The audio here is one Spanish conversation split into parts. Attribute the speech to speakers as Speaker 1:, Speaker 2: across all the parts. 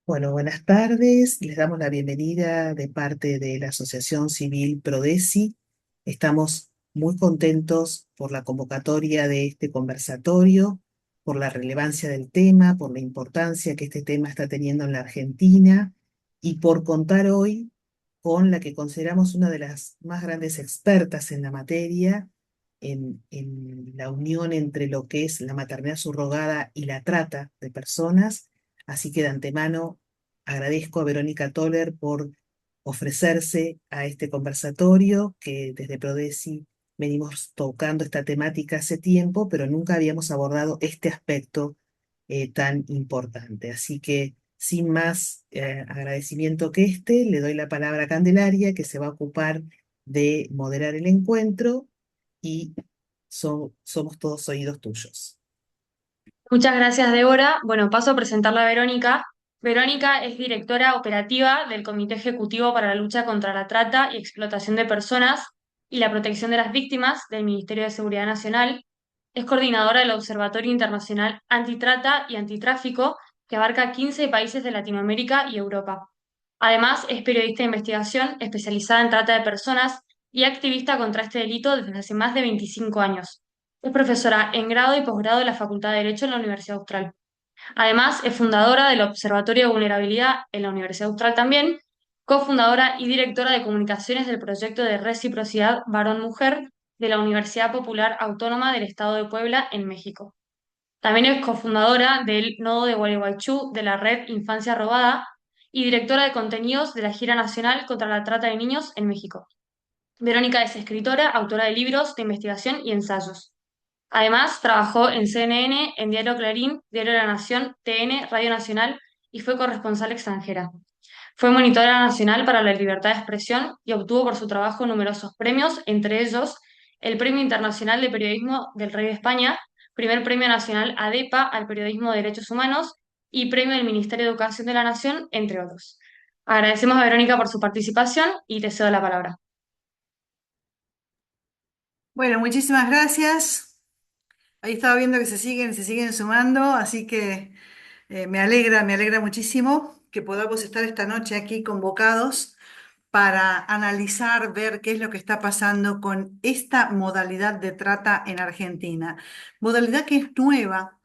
Speaker 1: Bueno, buenas tardes. Les damos la bienvenida de parte de la Asociación Civil Prodesi. Estamos muy contentos por la convocatoria de este conversatorio, por la relevancia del tema, por la importancia que este tema está teniendo en la Argentina y por contar hoy con la que consideramos una de las más grandes expertas en la materia, en la unión entre lo que es la maternidad subrogada y la trata de personas. Así que de antemano agradezco a Verónica Toller por ofrecerse a este conversatorio que desde Prodesi venimos tocando esta temática hace tiempo, pero nunca habíamos abordado este aspecto tan importante. Así que sin más agradecimiento que este, le doy la palabra a Candelaria, que se va a ocupar de moderar el encuentro y somos todos oídos tuyos.
Speaker 2: Muchas gracias, Débora. Bueno, paso a presentarla a Verónica. Verónica es directora operativa del Comité Ejecutivo para la Lucha contra la Trata y Explotación de Personas y la Protección de las Víctimas del Ministerio de Seguridad Nacional. Es coordinadora del Observatorio Internacional Antitrata y Antitráfico, que abarca 15 países de Latinoamérica y Europa. Además, es periodista de investigación especializada en trata de personas y activista contra este delito desde hace más de 25 años. Es profesora en grado y posgrado de la Facultad de Derecho en la Universidad Austral. Además, es fundadora del Observatorio de Vulnerabilidad en la Universidad Austral también, cofundadora y directora de comunicaciones del proyecto de reciprocidad varón-mujer de la Universidad Popular Autónoma del Estado de Puebla en México. También es cofundadora del Nodo de Gualeguaychú de la red Infancia Robada y directora de contenidos de la Gira Nacional contra la Trata de Niños en México. Verónica es escritora, autora de libros de investigación y ensayos. Además, trabajó en CNN, en Diario Clarín, Diario de la Nación, TN, Radio Nacional y fue corresponsal extranjera. Fue monitora nacional para la libertad de expresión y obtuvo por su trabajo numerosos premios, entre ellos el Premio Internacional de Periodismo del Rey de España, Primer Premio Nacional ADEPA al Periodismo de Derechos Humanos y Premio del Ministerio de Educación de la Nación, entre otros. Agradecemos a Verónica por su participación y te cedo la palabra.
Speaker 3: Bueno, muchísimas gracias. Ahí estaba viendo que se siguen sumando, así que me alegra muchísimo que podamos estar esta noche aquí convocados para analizar, ver qué es lo que está pasando con esta modalidad de trata en Argentina. Modalidad que es nueva.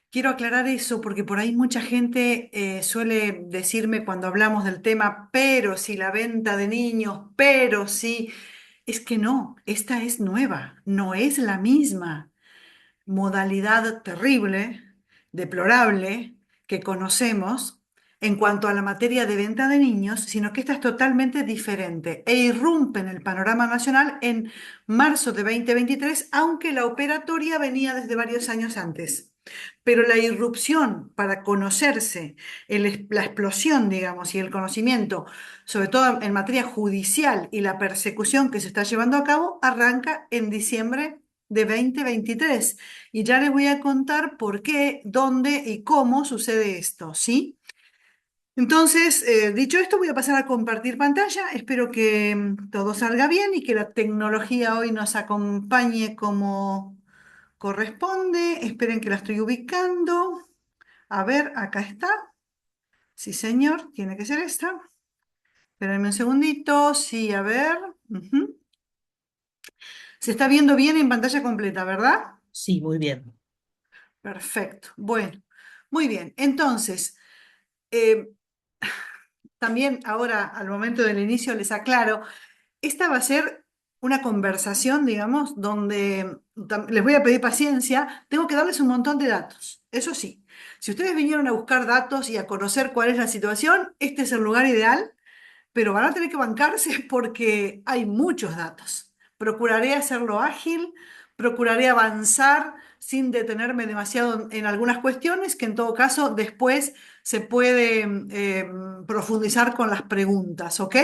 Speaker 3: Quiero aclarar eso porque por ahí mucha gente suele decirme cuando hablamos del tema, pero si la venta de niños, pero si... Es que no, esta es nueva, no es la misma modalidad terrible, deplorable, que conocemos en cuanto a la materia de venta de niños, sino que esta es totalmente diferente e irrumpe en el panorama nacional en marzo de 2023, aunque la operatoria venía desde varios años antes. Pero la irrupción para conocerse, la explosión, digamos, y el conocimiento, sobre todo en materia judicial y la persecución que se está llevando a cabo, arranca en diciembre de 2023. Y ya les voy a contar por qué, dónde y cómo sucede esto, ¿sí? Entonces, dicho esto, voy a pasar a compartir pantalla. Espero que todo salga bien y que la tecnología hoy nos acompañe como corresponde. Esperen que la estoy ubicando. A ver, acá está. Sí, señor, tiene que ser esta. Espérenme un segundito. Sí, a ver. Ujú. Se está viendo bien en pantalla completa, ¿verdad?
Speaker 1: Sí, muy bien.
Speaker 3: Perfecto. Bueno, muy bien. Entonces, eh, también ahora al momento del inicio les aclaro, esta va a ser una conversación, digamos, donde les voy a pedir paciencia, tengo que darles un montón de datos. Eso sí, si ustedes vinieron a buscar datos y a conocer cuál es la situación, este es el lugar ideal, pero van a tener que bancarse porque hay muchos datos. Procuraré hacerlo ágil, procuraré avanzar sin detenerme demasiado en algunas cuestiones, que en todo caso después se puede profundizar con las preguntas, ¿ok?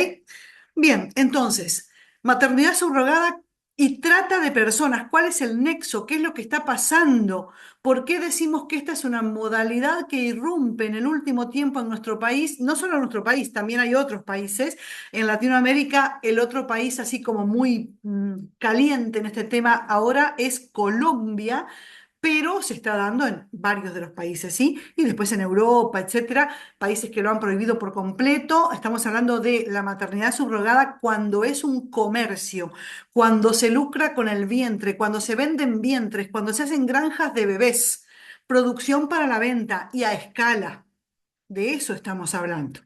Speaker 3: Bien, entonces, maternidad subrogada y trata de personas. ¿Cuál es el nexo? ¿Qué es lo que está pasando? ¿Por qué decimos que esta es una modalidad que irrumpe en el último tiempo en nuestro país? No solo en nuestro país, también hay otros países. En Latinoamérica, el otro país así como muy caliente en este tema ahora es Colombia, pero se está dando en varios de los países, ¿sí? Y después en Europa, etcétera, países que lo han prohibido por completo. Estamos hablando de la maternidad subrogada cuando es un comercio, cuando se lucra con el vientre, cuando se venden vientres, cuando se hacen granjas de bebés, producción para la venta y a escala. De eso estamos hablando.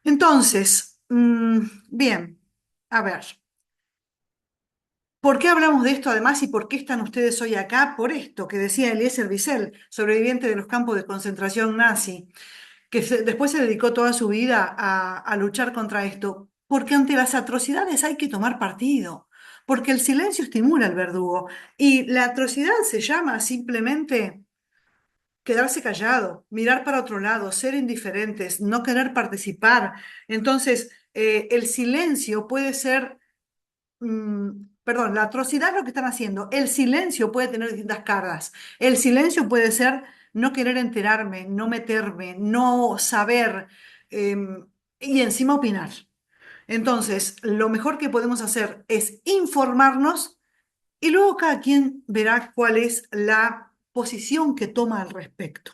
Speaker 3: Entonces, bien, a ver. ¿Por qué hablamos de esto además y por qué están ustedes hoy acá? Por esto que decía Eliezer Wiesel, sobreviviente de los campos de concentración nazi, que después se dedicó toda su vida a luchar contra esto. Porque ante las atrocidades hay que tomar partido, porque el silencio estimula al verdugo y la atrocidad se llama simplemente quedarse callado, mirar para otro lado, ser indiferentes, no querer participar. Entonces, el silencio puede ser perdón, la atrocidad es lo que están haciendo. El silencio puede tener distintas cargas. El silencio puede ser no querer enterarme, no meterme, no saber y encima opinar. Entonces, lo mejor que podemos hacer es informarnos y luego cada quien verá cuál es la posición que toma al respecto.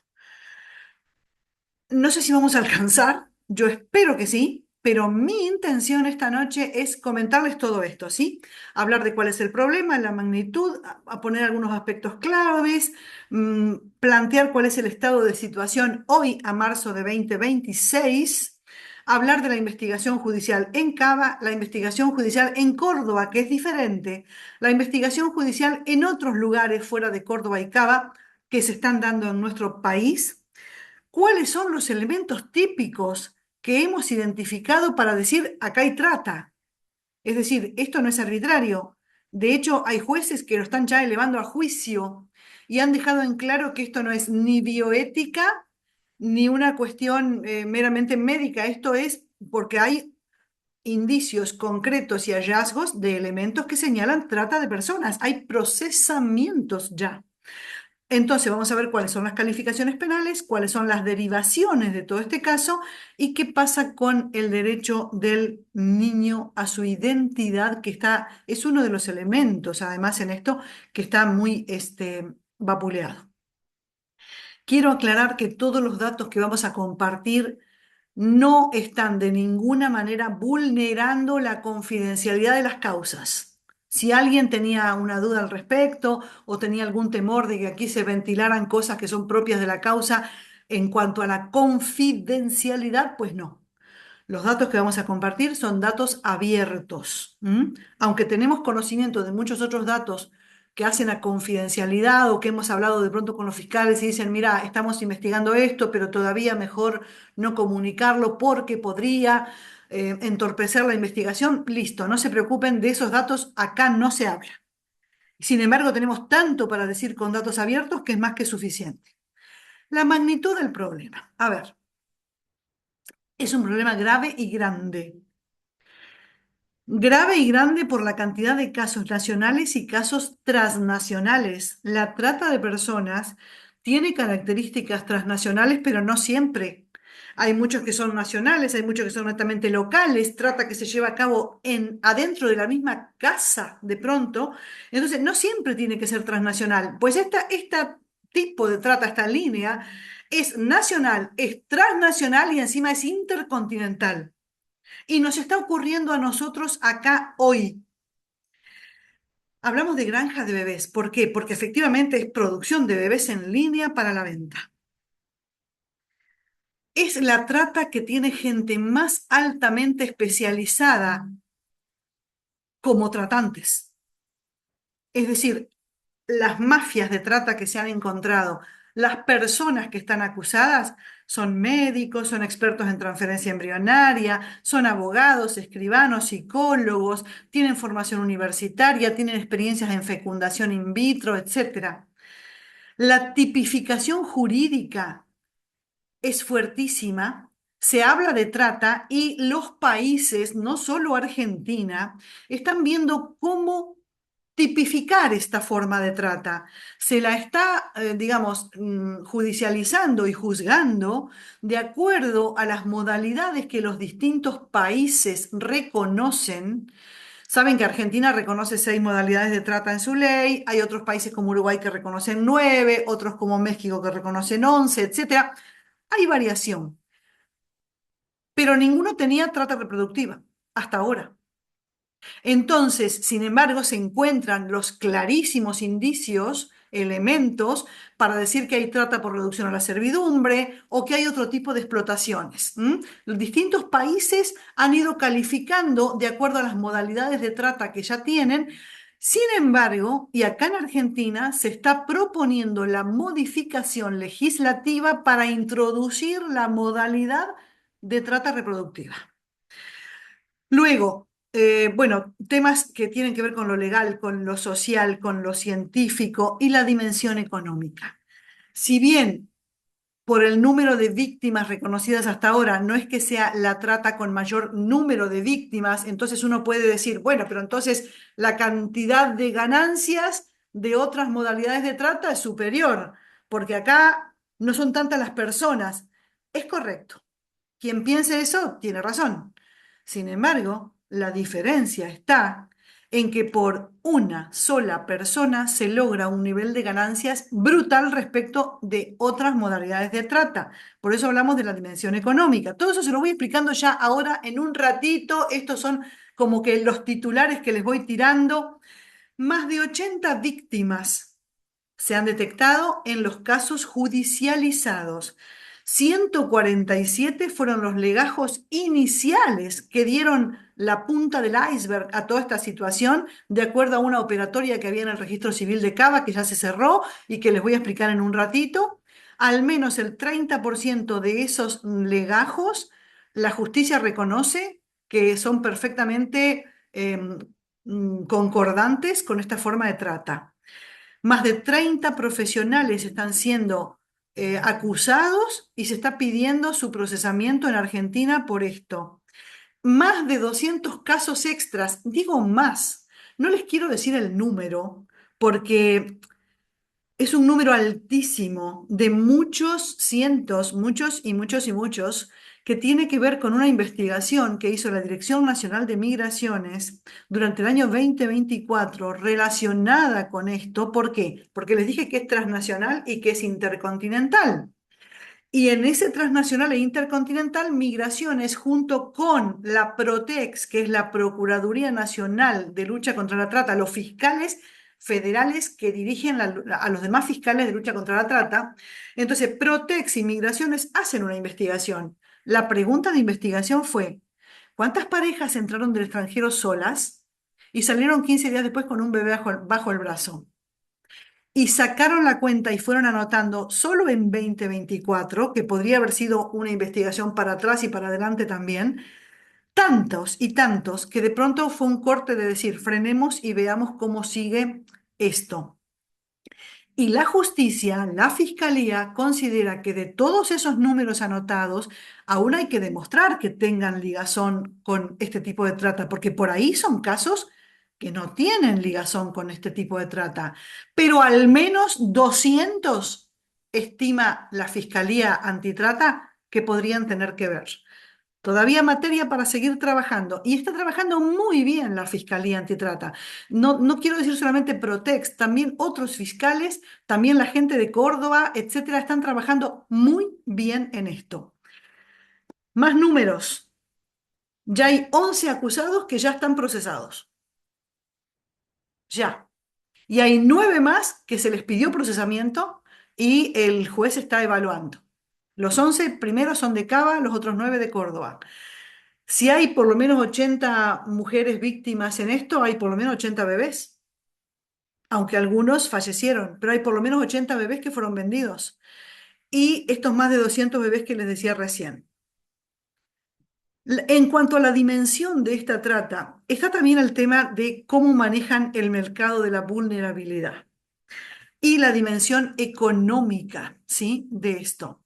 Speaker 3: No sé si vamos a alcanzar, yo espero que sí, pero mi intención esta noche es comentarles todo esto, ¿sí? Hablar de cuál es el problema, la magnitud, a poner algunos aspectos claves, plantear cuál es el estado de situación hoy a marzo de 2026, hablar de la investigación judicial en Cava, la investigación judicial en Córdoba, que es diferente, la investigación judicial en otros lugares fuera de Córdoba y Cava que se están dando en nuestro país. ¿Cuáles son los elementos típicos que hemos identificado para decir acá hay trata? Es decir, esto no es arbitrario. De hecho, hay jueces que lo están ya elevando a juicio y han dejado en claro que esto no es ni bioética ni una cuestión meramente médica. Esto es porque hay indicios concretos y hallazgos de elementos que señalan trata de personas. Hay procesamientos ya. Entonces vamos a ver cuáles son las calificaciones penales, cuáles son las derivaciones de todo este caso y qué pasa con el derecho del niño a su identidad, que es uno de los elementos, además, en esto, que está muy vapuleado. Quiero aclarar que todos los datos que vamos a compartir no están de ninguna manera vulnerando la confidencialidad de las causas. Si alguien tenía una duda al respecto o tenía algún temor de que aquí se ventilaran cosas que son propias de la causa en cuanto a la confidencialidad, pues no. Los datos que vamos a compartir son datos abiertos. Aunque tenemos conocimiento de muchos otros datos que hacen a confidencialidad o que hemos hablado de pronto con los fiscales y dicen, mira, estamos investigando esto, pero todavía mejor no comunicarlo porque podría entorpecer la investigación. Listo, no se preocupen, de esos datos acá no se habla. Sin embargo, tenemos tanto para decir con datos abiertos que es más que suficiente. La magnitud del problema. A ver, es un problema grave y grande. Grave y grande por la cantidad de casos nacionales y casos transnacionales. La trata de personas tiene características transnacionales, pero no siempre. Hay muchos que son nacionales, hay muchos que son netamente locales, trata que se lleva a cabo adentro de la misma casa de pronto. Entonces, no siempre tiene que ser transnacional. Pues esta tipo de trata, esta línea, es nacional, es transnacional y encima es intercontinental. Y nos está ocurriendo a nosotros acá hoy. Hablamos de granjas de bebés. ¿Por qué? Porque efectivamente es producción de bebés en línea para la venta. Es la trata que tiene gente más altamente especializada como tratantes. Es decir, las mafias de trata que se han encontrado, las personas que están acusadas son médicos, son expertos en transferencia embrionaria, son abogados, escribanos, psicólogos, tienen formación universitaria, tienen experiencias en fecundación in vitro, etc. La tipificación jurídica es fuertísima. Se habla de trata y los países, no solo Argentina, están viendo cómo tipificar esta forma de trata. Se la está, digamos, judicializando y juzgando de acuerdo a las modalidades que los distintos países reconocen Saben que Argentina reconoce 6 modalidades de trata en su ley, hay otros países como Uruguay que reconocen 9, otros como México que reconocen 11, etcétera. Hay variación, pero ninguno tenía trata reproductiva hasta ahora. Entonces, sin embargo, se encuentran los clarísimos indicios, elementos, para decir que hay trata por reducción a la servidumbre o que hay otro tipo de explotaciones. Los distintos países han ido calificando de acuerdo a las modalidades de trata que ya tienen. Sin embargo, y acá en Argentina se está proponiendo la modificación legislativa para introducir la modalidad de trata reproductiva. Luego, bueno, temas que tienen que ver con lo legal, con lo social, con lo científico y la dimensión económica. Si bien por el número de víctimas reconocidas hasta ahora no es que sea la trata con mayor número de víctimas, entonces uno puede decir, bueno, pero entonces la cantidad de ganancias de otras modalidades de trata es superior, porque acá no son tantas las personas. Es correcto. Quien piense eso tiene razón. Sin embargo, la diferencia está en que por una sola persona se logra un nivel de ganancias brutal respecto de otras modalidades de trata. Por eso hablamos de la dimensión económica. Todo eso se lo voy explicando ya ahora en un ratito. Estos son como que los titulares que les voy tirando. Más de 80 víctimas se han detectado en los casos judicializados. 147 fueron los legajos iniciales que dieron la punta del iceberg a toda esta situación, de acuerdo a una operatoria que había en el registro civil de Cava, que ya se cerró y que les voy a explicar en un ratito. Al menos el 30% de esos legajos, la justicia reconoce que son perfectamente concordantes con esta forma de trata. Más de 30 profesionales están siendo acusados y se está pidiendo su procesamiento en Argentina por esto. Más de 200 casos extras, digo más, no les quiero decir el número porque es un número altísimo de muchos cientos, muchos y muchos y muchos, que tiene que ver con una investigación que hizo la Dirección Nacional de Migraciones durante el año 2024 relacionada con esto. ¿Por qué? Porque les dije que es transnacional y que es intercontinental. Y en ese transnacional e intercontinental, Migraciones, junto con la PROTEX, que es la Procuraduría Nacional de Lucha contra la Trata, los fiscales federales que dirigen a los demás fiscales de lucha contra la trata, entonces PROTEX y Migraciones hacen una investigación. La pregunta de investigación fue, ¿cuántas parejas entraron del extranjero solas y salieron 15 días después con un bebé bajo el brazo? Y sacaron la cuenta y fueron anotando solo en 2024, que podría haber sido una investigación para atrás y para adelante también, tantos y tantos que de pronto fue un corte de decir, frenemos y veamos cómo sigue esto. Y la justicia, la fiscalía, considera que de todos esos números anotados, aún hay que demostrar que tengan ligazón con este tipo de trata, porque por ahí son casos que no tienen ligazón con este tipo de trata, pero al menos 200 estima la fiscalía antitrata que podrían tener que ver. Todavía materia para seguir trabajando. Y está trabajando muy bien la Fiscalía Antitrata. No, no quiero decir solamente Protex, también otros fiscales, también la gente de Córdoba, etcétera, están trabajando muy bien en esto. Más números. Ya hay 11 acusados que ya están procesados. Ya. Y hay 9 más que se les pidió procesamiento y el juez está evaluando. Los 11 primeros son de Cava, los otros 9 de Córdoba. Si hay por lo menos 80 mujeres víctimas en esto, hay por lo menos 80 bebés, aunque algunos fallecieron, pero hay por lo menos 80 bebés que fueron vendidos. Y estos más de 200 bebés que les decía recién. En cuanto a la dimensión de esta trata, está también el tema de cómo manejan el mercado de la vulnerabilidad y la dimensión económica, ¿sí?, de esto.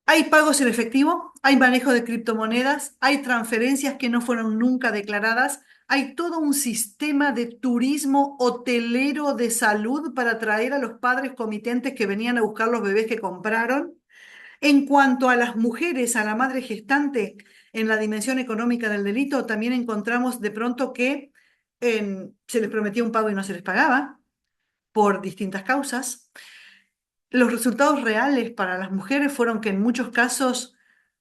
Speaker 3: Hay pagos en efectivo, hay manejo de criptomonedas, hay transferencias que no fueron nunca declaradas, hay todo un sistema de turismo hotelero de salud para traer a los padres comitentes que venían a buscar los bebés que compraron. En cuanto a las mujeres, a la madre gestante, en la dimensión económica del delito, también encontramos de pronto que se les prometía un pago y no se les pagaba por distintas causas. Los resultados reales para las mujeres fueron que en muchos casos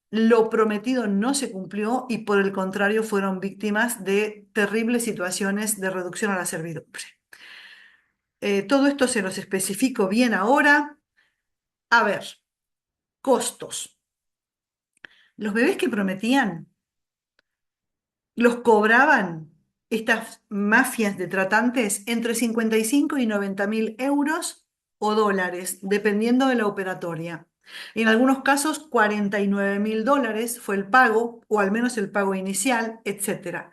Speaker 3: lo prometido no se cumplió y por el contrario fueron víctimas de terribles situaciones de reducción a la servidumbre. Todo esto se los especifico bien ahora. A ver, costos. Los bebés que prometían los cobraban estas mafias de tratantes entre 55 y 90.000 euros o dólares, dependiendo de la operatoria. En algunos casos, 49.000 dólares fue el pago, o al menos el pago inicial, etc.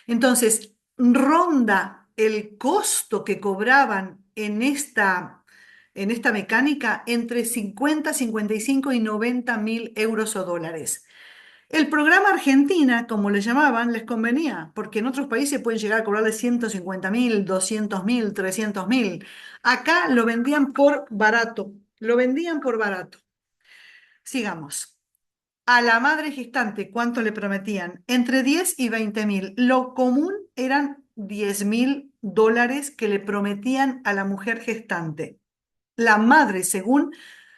Speaker 3: Entonces, ronda el costo que cobraban en esta mecánica entre 50, 55 y 90.000 euros o dólares. El programa Argentina, como le llamaban, les convenía, porque en otros países pueden llegar a cobrarle 150.000, 200.000, 300.000. Acá lo vendían por barato, lo vendían por barato. Sigamos. A la madre gestante, ¿cuánto le prometían? Entre 10 y 20.000. Lo común eran 10.000 dólares que le prometían a la mujer gestante. La madre, según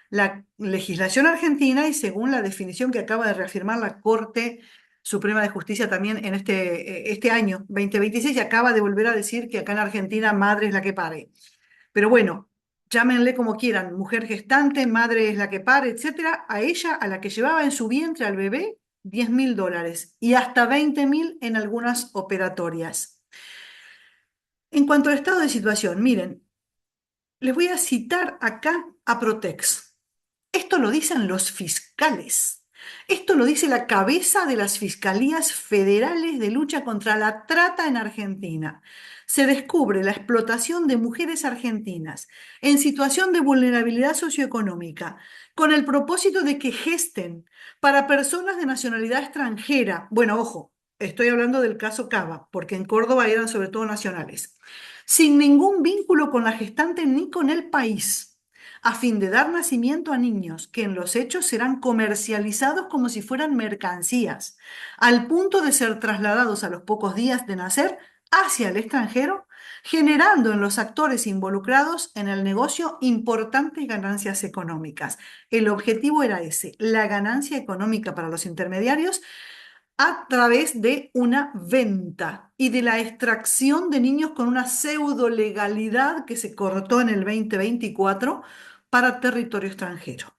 Speaker 3: la legislación argentina y según la definición que acaba de reafirmar la Corte Suprema de Justicia también en este año 2026, y acaba de volver a decir que acá en Argentina madre es la que pare. Pero bueno, llámenle como quieran, mujer gestante, madre es la que pare, etcétera, a ella, a la que llevaba en su vientre al bebé, 10.000 dólares y hasta 20.000 en algunas operatorias. En cuanto al estado de situación, miren, les voy a citar acá a Protex. Esto lo dicen los fiscales. Esto lo dice la cabeza de las fiscalías federales de lucha contra la trata en Argentina. Se descubre la explotación de mujeres argentinas en situación de vulnerabilidad socioeconómica con el propósito de que gesten para personas de nacionalidad extranjera. Bueno, ojo, estoy hablando del caso Cava, porque en Córdoba eran sobre todo nacionales, sin ningún vínculo con la gestante ni con el país, a fin de dar nacimiento a niños que en los hechos serán comercializados como si fueran mercancías, al punto de ser trasladados a los pocos días de nacer hacia el extranjero, generando en los actores involucrados en el negocio importantes ganancias económicas. El objetivo era ese, la ganancia económica para los intermediarios a través de una venta y de la extracción de niños con una pseudo legalidad que se cortó en el 2024 para territorio extranjero.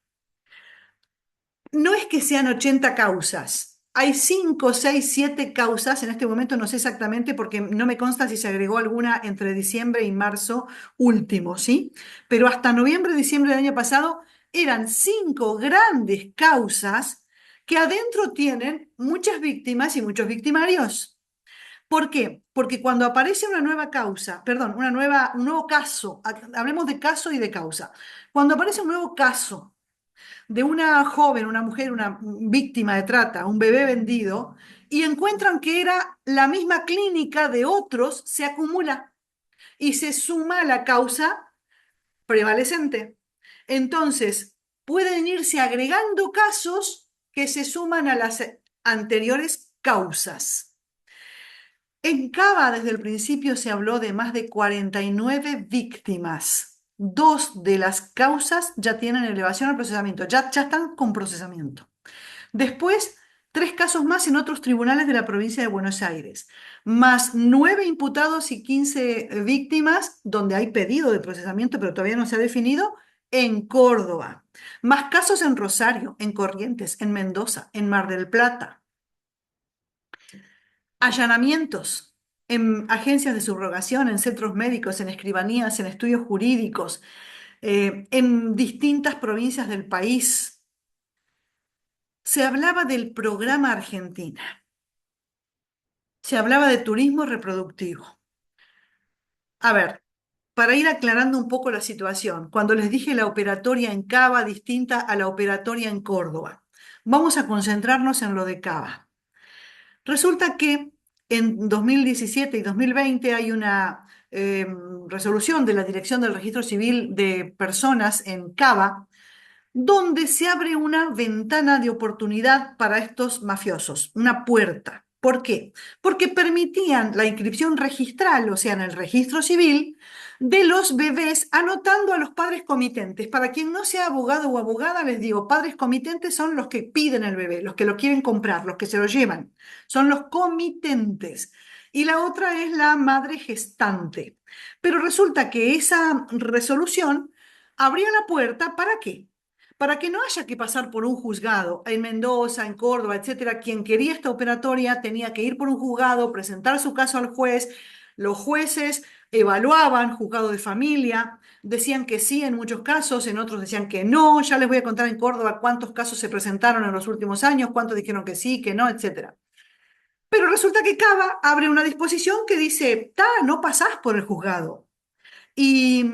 Speaker 3: No es que sean 80 causas. Hay 5, 6, 7 causas, en este momento no sé exactamente porque no me consta si se agregó alguna entre diciembre y marzo último, ¿sí? Pero hasta noviembre, diciembre del año pasado eran 5 grandes causas que adentro tienen muchas víctimas y muchos victimarios. ¿Por qué? Porque cuando aparece una nueva causa, perdón, un nuevo caso, hablemos de caso y de causa. Cuando aparece un nuevo caso de una joven, una mujer, una víctima de trata, un bebé vendido, y encuentran que era la misma clínica de otros, se acumula y se suma a la causa prevalecente. Entonces, pueden irse agregando casos que se suman a las anteriores causas. En Cava, desde el principio se habló de más de 49 víctimas. 2 de las causas ya tienen elevación al procesamiento, ya están con procesamiento. Después, 3 casos más en otros tribunales de la provincia de Buenos Aires, más 9 imputados y 15 víctimas, donde hay pedido de procesamiento, pero todavía no se ha definido, en Córdoba. Más casos en Rosario, en Corrientes, en Mendoza, en Mar del Plata. Allanamientos en agencias de subrogación, en centros médicos, en escribanías, en estudios jurídicos, en distintas provincias del país. Se hablaba del programa Argentina. Se hablaba de turismo reproductivo. A ver, para ir aclarando un poco la situación, cuando les dije la operatoria en Cava distinta a la operatoria en Córdoba, vamos a concentrarnos en lo de Cava. Resulta que en 2017 y 2020 hay una resolución de la Dirección del Registro Civil de Personas en Cava, donde se abre una ventana de oportunidad para estos mafiosos, una puerta. ¿Por qué? Porque permitían la inscripción registral, o sea, en el registro civil, de los bebés anotando a los padres comitentes. Para quien no sea abogado o abogada, les digo, padres comitentes son los que piden el bebé, los que lo quieren comprar, los que se lo llevan. Son los comitentes. Y la otra es la madre gestante. Pero resulta que esa resolución abría la puerta ¿para qué? Para que no haya que pasar por un juzgado en Mendoza, en Córdoba, etcétera. Quien quería esta operatoria tenía que ir por un juzgado, presentar su caso al juez. Los jueces evaluaban, juzgado de familia, decían que sí en muchos casos, en otros decían que no. Ya les voy a contar en Córdoba cuántos casos se presentaron en los últimos años, cuántos dijeron que sí, que no, etcétera. Pero resulta que Cava abre una disposición que dice, no pasás por el juzgado y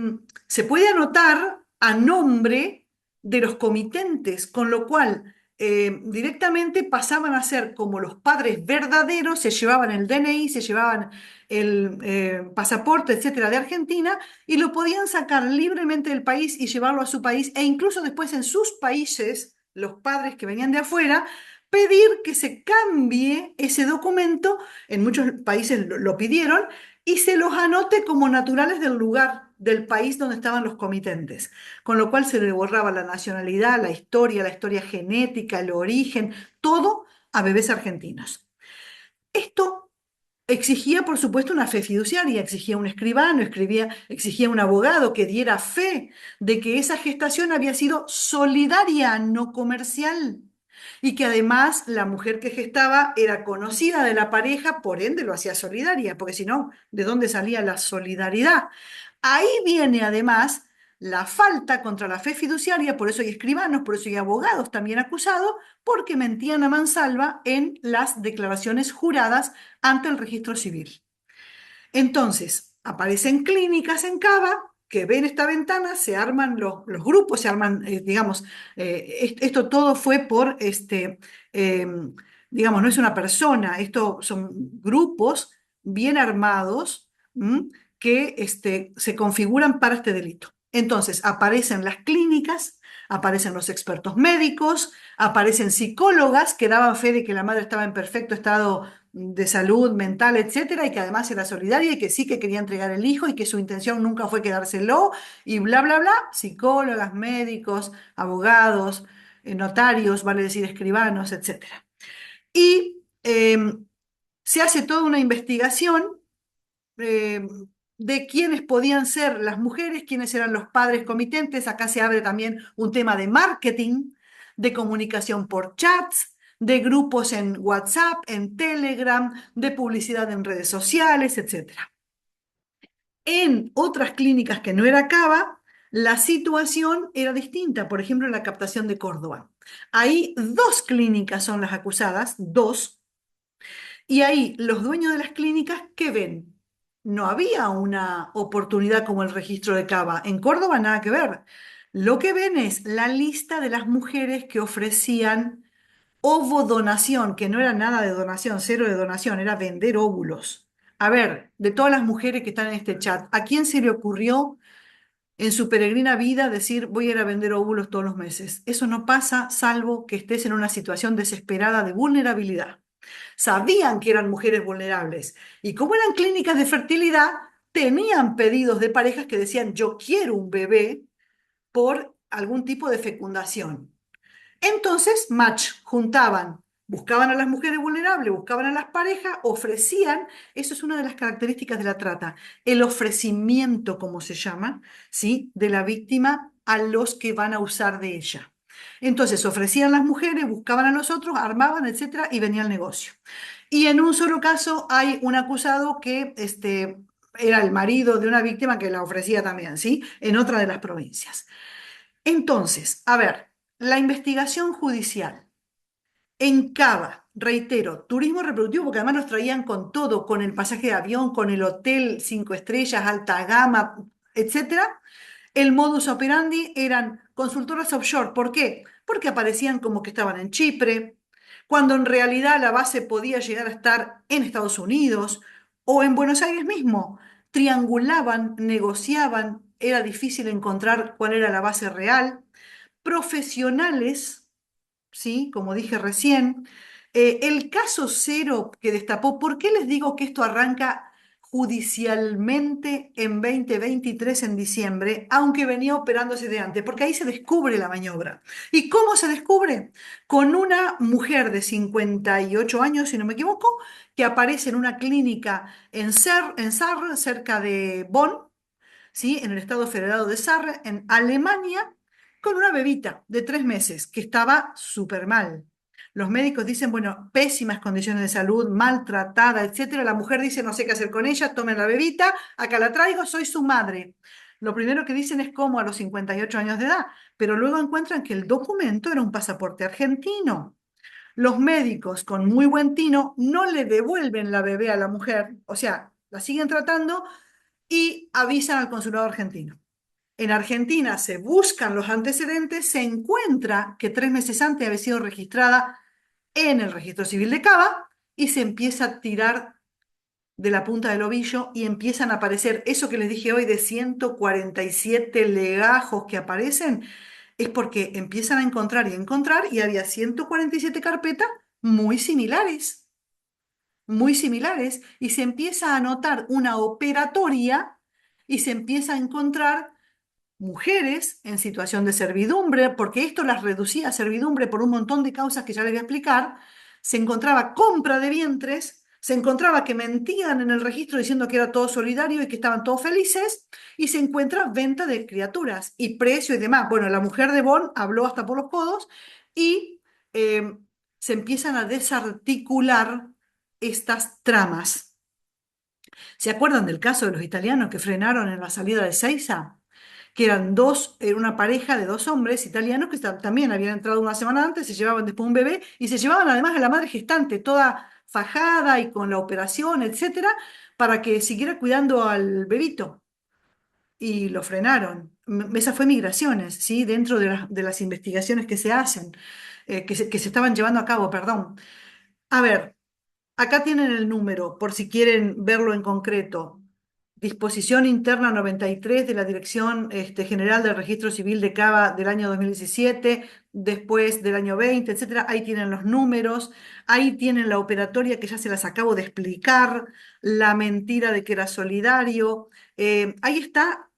Speaker 3: se puede anotar a nombre de los comitentes, con lo cual directamente pasaban a ser como los padres verdaderos, se llevaban el DNI, se llevaban el pasaporte, etcétera, de Argentina y lo podían sacar libremente del país y llevarlo a su país e incluso después en sus países, los padres que venían de afuera, pedir que se cambie ese documento, en muchos países lo pidieron, y se los anote como naturales del lugar, del país donde estaban los comitentes, con lo cual se le borraba la nacionalidad, la historia genética, el origen, todo a bebés argentinos. Esto exigía, por supuesto, una fe fiduciaria, exigía un escribano, exigía un abogado que diera fe de que esa gestación había sido solidaria, no comercial, y que además la mujer que gestaba era conocida de la pareja, por ende lo hacía solidaria, porque si no, ¿de dónde salía la solidaridad? Ahí viene además la falta contra la fe fiduciaria, por eso hay escribanos, por eso hay abogados también acusados, porque mentían a mansalva en las declaraciones juradas ante el registro civil. Entonces, aparecen clínicas en Cava que ven esta ventana, se arman los grupos, se arman, digamos, esto todo fue por, eh, digamos, no es una persona, esto son grupos bien armados que se configuran para este delito. Entonces, aparecen las clínicas, aparecen los expertos médicos, aparecen psicólogas que daban fe de que la madre estaba en perfecto estado de salud mental, etcétera, y que además era solidaria y que sí que quería entregar el hijo y que su intención nunca fue quedárselo y bla, bla, bla, psicólogas, médicos, abogados, notarios, vale decir escribanos, etcétera. Y se hace toda una investigación eh, de quiénes podían ser las mujeres, quiénes eran los padres comitentes. Acá se abre también un tema de marketing, de comunicación por chats, de grupos en WhatsApp, en Telegram, de publicidad en redes sociales, etcétera. En otras clínicas que no era Cava, la situación era distinta. Por ejemplo, en la captación de Córdoba. Ahí dos clínicas son las acusadas, dos, y ahí los dueños de las clínicas, ¿qué ven? No había una oportunidad como el registro de Cava. En Córdoba nada que ver. Lo que ven es la lista de las mujeres que ofrecían ovodonación, que no era nada de donación, cero de donación, era vender óvulos. A ver, de todas las mujeres que están en este chat, ¿a quién se le ocurrió en su peregrina vida decir voy a ir a vender óvulos todos los meses? Eso no pasa salvo que estés en una situación desesperada de vulnerabilidad. Sabían que eran mujeres vulnerables y como eran clínicas de fertilidad, tenían pedidos de parejas que decían yo quiero un bebé por algún tipo de fecundación. Entonces, match, juntaban, buscaban a las mujeres vulnerables, buscaban a las parejas, ofrecían, eso es una de las características de la trata, el ofrecimiento, como se llama, ¿sí? De la víctima a los que van a usar de ella. Entonces, ofrecían las mujeres, buscaban a los otros, armaban, etcétera, y venía el negocio. Y en un solo caso hay un acusado que era el marido de una víctima que la ofrecía también, ¿sí? En otra de las provincias. Entonces, a ver, la investigación judicial en Cava, reitero, turismo reproductivo, porque además nos traían con todo, con el pasaje de avión, con el hotel 5 estrellas, alta gama, etcétera. El modus operandi eran consultoras offshore. ¿Por qué? Porque aparecían como que estaban en Chipre, cuando en realidad la base podía llegar a estar en Estados Unidos o en Buenos Aires mismo. Triangulaban, negociaban, era difícil encontrar cuál era la base real. profesionales, ¿sí? Como dije recién, el caso cero que destapó, ¿por qué les digo que esto arranca judicialmente en 2023 en diciembre, aunque venía operándose de antes? Porque ahí se descubre la maniobra. ¿Y cómo se descubre? Con una mujer de 58 años, si no me equivoco, que aparece en una clínica en Sarre, cerca de Bonn, ¿sí? En el Estado Federado de Sarre, en Alemania, con una bebita de 3 meses que estaba súper mal. Los médicos dicen, bueno, pésimas condiciones de salud, maltratada, etcétera. La mujer dice, no sé qué hacer con ella, tomen la bebita, acá la traigo, soy su madre. Lo primero que dicen es cómo a los 58 años de edad, pero luego encuentran que el documento era un pasaporte argentino. Los médicos, con muy buen tino, no le devuelven la bebé a la mujer, o sea, la siguen tratando y avisan al consulado argentino. En Argentina se buscan los antecedentes, se encuentra que 3 meses antes había sido registrada en el registro civil de Cava y se empieza a tirar de la punta del ovillo y empiezan a aparecer eso que les dije hoy de 147 legajos que aparecen, es porque empiezan a encontrar y encontrar y había 147 carpetas muy similares, muy similares, y se empieza a notar una operatoria y se empieza a encontrar mujeres en situación de servidumbre, porque esto las reducía a servidumbre por un montón de causas que ya les voy a explicar. Se encontraba compra de vientres, se encontraba que mentían en el registro diciendo que era todo solidario y que estaban todos felices, y se encuentra venta de criaturas y precio y demás. Bueno, la mujer de Bonn habló hasta por los codos y eh, se empiezan a desarticular estas tramas. ¿Se acuerdan del caso de los italianos que frenaron en la salida de Seiza? Que eran una pareja de dos hombres italianos que también habían entrado una semana antes, se llevaban después un bebé y se llevaban además a la madre gestante, toda fajada y con la operación, etcétera, para que siguiera cuidando al bebito. Y lo frenaron. Esa fue migraciones, ¿sí? Dentro de las investigaciones que se hacen, que se estaban llevando a cabo, perdón. A ver, acá tienen el número, por si quieren verlo en concreto. Disposición interna 93 de la Dirección General del Registro Civil de Cava del año 2017, después del año 20, etcétera. Ahí tienen los números, ahí tienen la operatoria que ya se las acabo de explicar, la mentira de que era solidario. Ahí está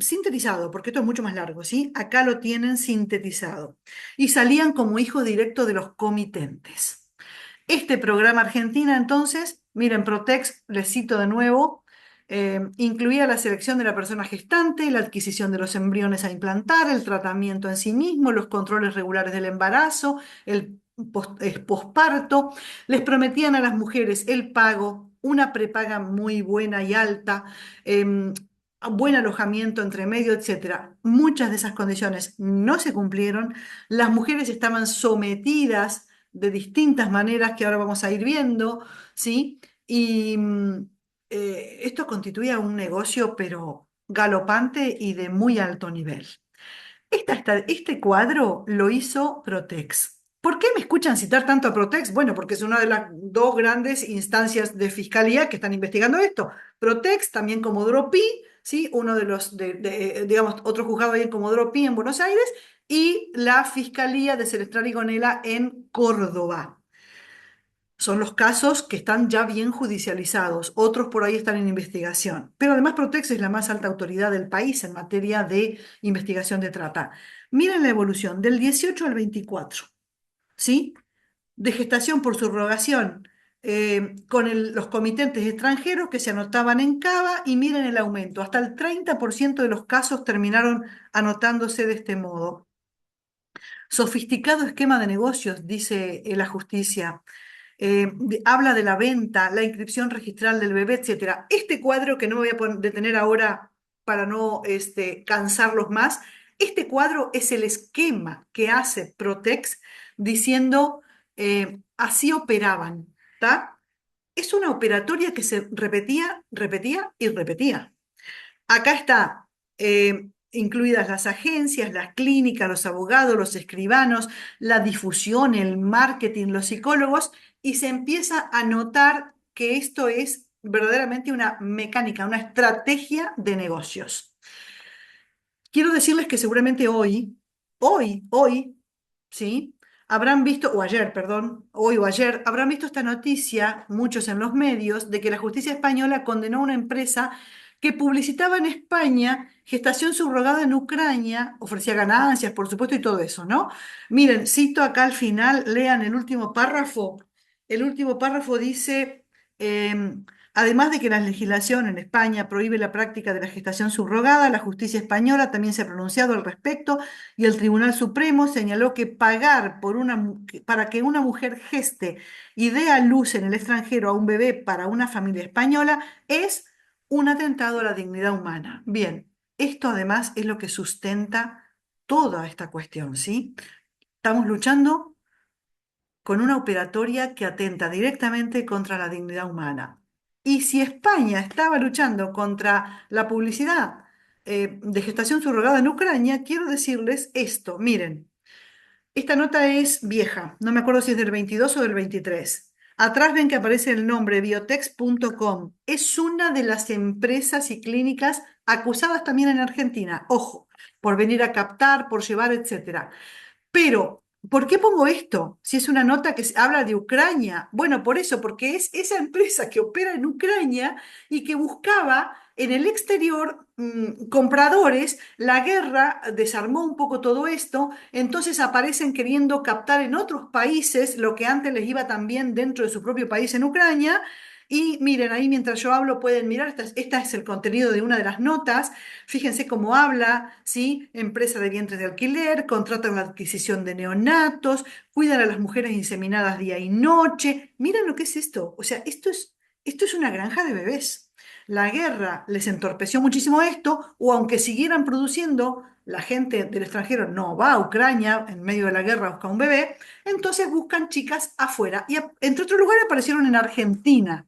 Speaker 3: sintetizado, porque esto es mucho más largo, ¿sí? Acá lo tienen sintetizado. Y salían como hijos directos de los comitentes. Este programa Argentina, entonces, miren, Protex, les cito de nuevo, incluía la selección de la persona gestante, la adquisición de los embriones a implantar, el tratamiento en sí mismo, los controles regulares del embarazo, el posparto. Les prometían a las mujeres el pago, una prepaga muy buena y alta, buen alojamiento entre medio, etcétera. Muchas de esas condiciones no se cumplieron. Las mujeres estaban sometidas de distintas maneras que ahora vamos a ir viendo, ¿sí? Y esto constituía un negocio, pero galopante y de muy alto nivel. Este cuadro lo hizo Protex. ¿Por qué me escuchan citar tanto a Protex? Bueno, porque es una de las dos grandes instancias de fiscalía que están investigando esto. Protex, también Comodoro Pi, ¿sí? Uno de los, digamos, otro juzgado ahí en Comodoro Pi en Buenos Aires, y la Fiscalía de Celestral y Gonela en Córdoba. Son los casos que están ya bien judicializados, otros por ahí están en investigación. Pero además Protex es la más alta autoridad del país en materia de investigación de trata. Miren la evolución del 18 al 24, ¿sí? De gestación por subrogación, con los comitentes extranjeros que se anotaban en Cava, y miren el aumento. Hasta el 30% de los casos terminaron anotándose de este modo. Sofisticado esquema de negocios, dice la justicia. Habla de la venta, la inscripción registral del bebé, etcétera. Este cuadro, que no me voy a detener ahora para no cansarlos más, este cuadro es el esquema que hace Protex diciendo así operaban, ¿tá? Es una operatoria que se repetía, repetía y repetía. Acá está incluidas las agencias, las clínicas, los abogados, los escribanos, la difusión, el marketing, los psicólogos, y se empieza a notar que esto es verdaderamente una mecánica, una estrategia de negocios. Quiero decirles que seguramente hoy hoy, ¿sí? Habrán visto, o ayer, perdón, hoy o ayer, habrán visto esta noticia, muchos en los medios, de que la justicia española condenó a una empresa que publicitaba en España gestación subrogada en Ucrania, ofrecía ganancias, por supuesto, y todo eso, ¿no? Miren, cito acá al final, lean el último párrafo. El último párrafo dice, además de que la legislación en España prohíbe la práctica de la gestación subrogada, la justicia española también se ha pronunciado al respecto y el Tribunal Supremo señaló que pagar para que una mujer geste y dé a luz en el extranjero a un bebé para una familia española es un atentado a la dignidad humana. Bien, esto además es lo que sustenta toda esta cuestión, ¿sí? Estamos luchando con una operatoria que atenta directamente contra la dignidad humana. Y si España estaba luchando contra la publicidad de gestación subrogada en Ucrania, quiero decirles esto, miren. Esta nota es vieja, no me acuerdo si es del 22 o del 23. Atrás ven que aparece el nombre biotex.com. Es una de las empresas y clínicas acusadas también en Argentina, ojo, por venir a captar, por llevar, etcétera. Pero, ¿por qué pongo esto? Si es una nota que habla de Ucrania. Bueno, por eso, porque es esa empresa que opera en Ucrania y que buscaba en el exterior compradores. La guerra desarmó un poco todo esto, entonces aparecen queriendo captar en otros países lo que antes les iba también dentro de su propio país en Ucrania. Y miren, ahí mientras yo hablo pueden mirar, esta es el contenido de una de las notas. Fíjense cómo habla, ¿sí? Empresa de vientres de alquiler, contratan la adquisición de neonatos, cuidan a las mujeres inseminadas día y noche. Miren lo que es esto. O sea, esto es una granja de bebés. La guerra les entorpeció muchísimo esto, o aunque siguieran produciendo, la gente del extranjero no va a Ucrania en medio de la guerra a buscar un bebé, entonces buscan chicas afuera. Y entre otros lugares aparecieron en Argentina.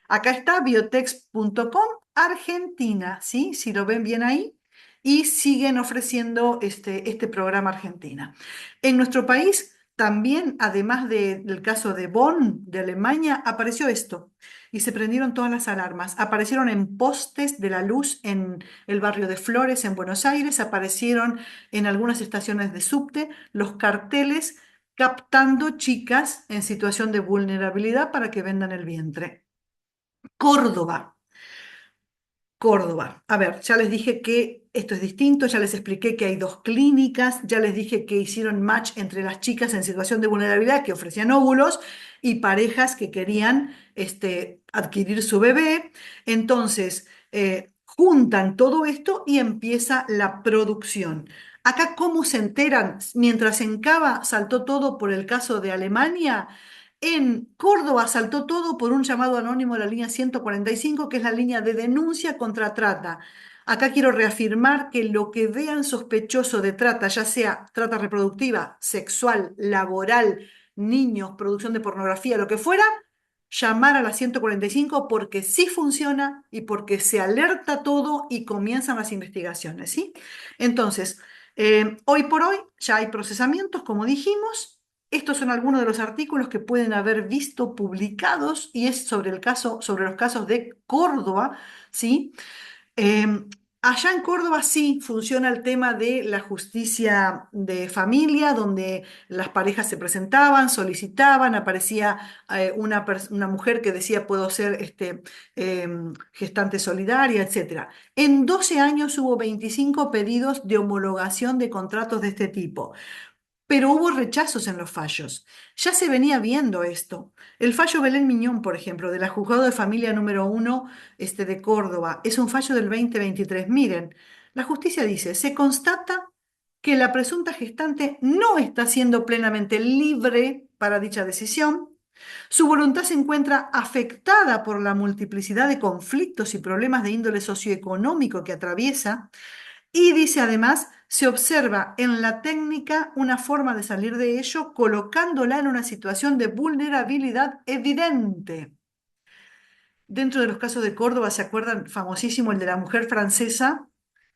Speaker 3: Acá está biotex.com Argentina, ¿sí? Si lo ven bien ahí. Y siguen ofreciendo este programa Argentina. En nuestro país también, además del caso de Bonn, de Alemania, apareció esto. Y se prendieron todas las alarmas. Aparecieron en postes de la luz en el barrio de Flores, en Buenos Aires. Aparecieron en algunas estaciones de subte los carteles captando chicas en situación de vulnerabilidad para que vendan el vientre. Córdoba. Córdoba. A ver, ya les dije que esto es distinto, ya les expliqué que hay dos clínicas, ya les dije que hicieron match entre las chicas en situación de vulnerabilidad que ofrecían óvulos y parejas que querían adquirir su bebé. Entonces, juntan todo esto y empieza la producción. Acá, ¿cómo se enteran? Mientras en Cava saltó todo por el caso de Alemania. En Córdoba saltó todo por un llamado anónimo a la línea 145, que es la línea de denuncia contra trata. Acá quiero reafirmar que lo que vean sospechoso de trata, ya sea trata reproductiva, sexual, laboral, niños, producción de pornografía, lo que fuera, llamar a la 145 porque sí funciona y porque se alerta todo y comienzan las investigaciones, ¿sí? Entonces, hoy por hoy ya hay procesamientos, como dijimos. Estos son algunos de los artículos que pueden haber visto publicados y es sobre sobre los casos de Córdoba, ¿sí? Allá en Córdoba sí funciona el tema de la justicia de familia, donde las parejas se presentaban, solicitaban, aparecía una mujer que decía puedo ser gestante solidaria, etcétera. En 12 años hubo 25 pedidos de homologación de contratos de este tipo. Pero hubo rechazos en los fallos. Ya se venía viendo esto. El fallo Belén Miñón, por ejemplo, de la Juzgado de Familia número 1 de Córdoba, es un fallo del 2023. Miren, la justicia dice, se constata que la presunta gestante no está siendo plenamente libre para dicha decisión. Su voluntad se encuentra afectada por la multiplicidad de conflictos y problemas de índole socioeconómico que atraviesa. Y dice además, se observa en la técnica una forma de salir de ello colocándola en una situación de vulnerabilidad evidente. Dentro de los casos de Córdoba, ¿se acuerdan? Famosísimo el de la mujer francesa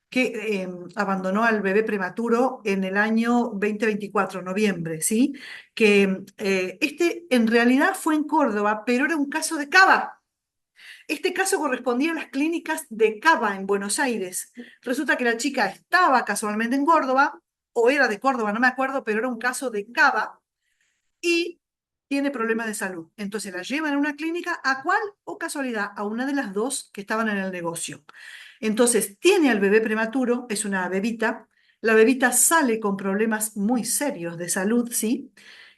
Speaker 3: que abandonó al bebé prematuro en el año 2024, noviembre, ¿sí? Que en realidad fue en Córdoba, pero era un caso de Cava. Este caso correspondía a las clínicas de Cava en Buenos Aires. Resulta que la chica estaba casualmente en Córdoba, o era de Córdoba, no me acuerdo, pero era un caso de Cava y tiene problemas de salud. Entonces la llevan a una clínica, ¿a cuál? O casualidad, a una de las dos que estaban en el negocio. Entonces tiene al bebé prematuro, es una bebita, la bebita sale con problemas muy serios de salud, ¿sí?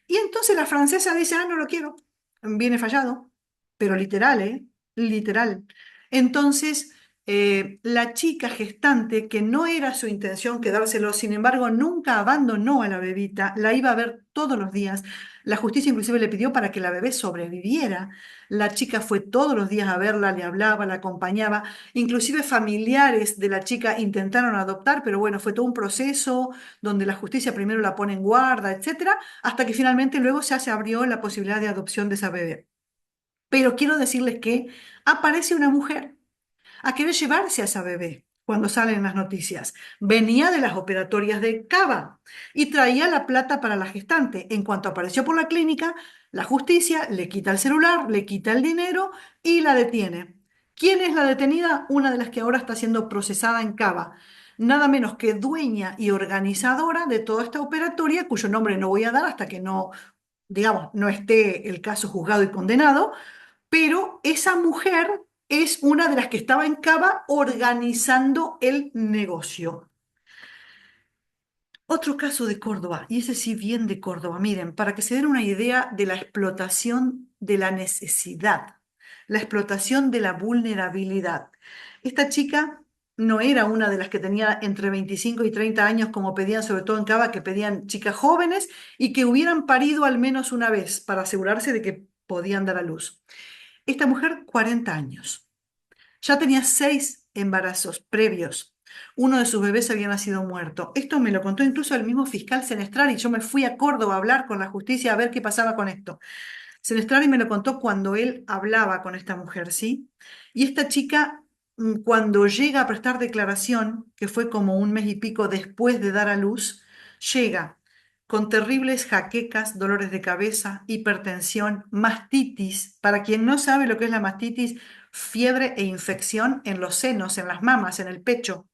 Speaker 3: Y entonces la francesa dice, no lo quiero, viene fallado, pero literal, ¿eh? Literal. Entonces, la chica gestante, que no era su intención quedárselo, sin embargo, nunca abandonó a la bebita, la iba a ver todos los días. La justicia inclusive le pidió para que la bebé sobreviviera. La chica fue todos los días a verla, le hablaba, la acompañaba. Inclusive familiares de la chica intentaron adoptar, pero bueno, fue todo un proceso donde la justicia primero la pone en guarda, etcétera, hasta que finalmente luego ya se abrió la posibilidad de adopción de esa bebé. Pero quiero decirles que aparece una mujer a querer llevarse a esa bebé cuando salen las noticias. Venía de las operatorias de Cava y traía la plata para la gestante. En cuanto apareció por la clínica, la justicia le quita el celular, le quita el dinero y la detiene. ¿Quién es la detenida? Una de las que ahora está siendo procesada en Cava. Nada menos que dueña y organizadora de toda esta operatoria, cuyo nombre no voy a dar hasta que no, digamos, no esté el caso juzgado y condenado, pero esa mujer es una de las que estaba en Cava organizando el negocio. Otro caso de Córdoba, y ese sí bien de Córdoba. Miren, para que se den una idea de la explotación de la necesidad, la explotación de la vulnerabilidad. Esta chica no era una de las que tenía entre 25 y 30 años, como pedían sobre todo en Cava, que pedían chicas jóvenes y que hubieran parido al menos una vez para asegurarse de que podían dar a luz. Esta mujer, 40 años. Ya tenía 6 embarazos previos. Uno de sus bebés había nacido muerto. Esto me lo contó incluso el mismo fiscal Senestrar y yo me fui a Córdoba a hablar con la justicia a ver qué pasaba con esto. Senestrari me lo contó cuando él hablaba con esta mujer, ¿sí? Y esta chica, cuando llega a prestar declaración, que fue como un mes y pico después de dar a luz, llega con terribles jaquecas, dolores de cabeza, hipertensión, mastitis. Para quien no sabe lo que es la mastitis, fiebre e infección en los senos, en las mamas, en el pecho,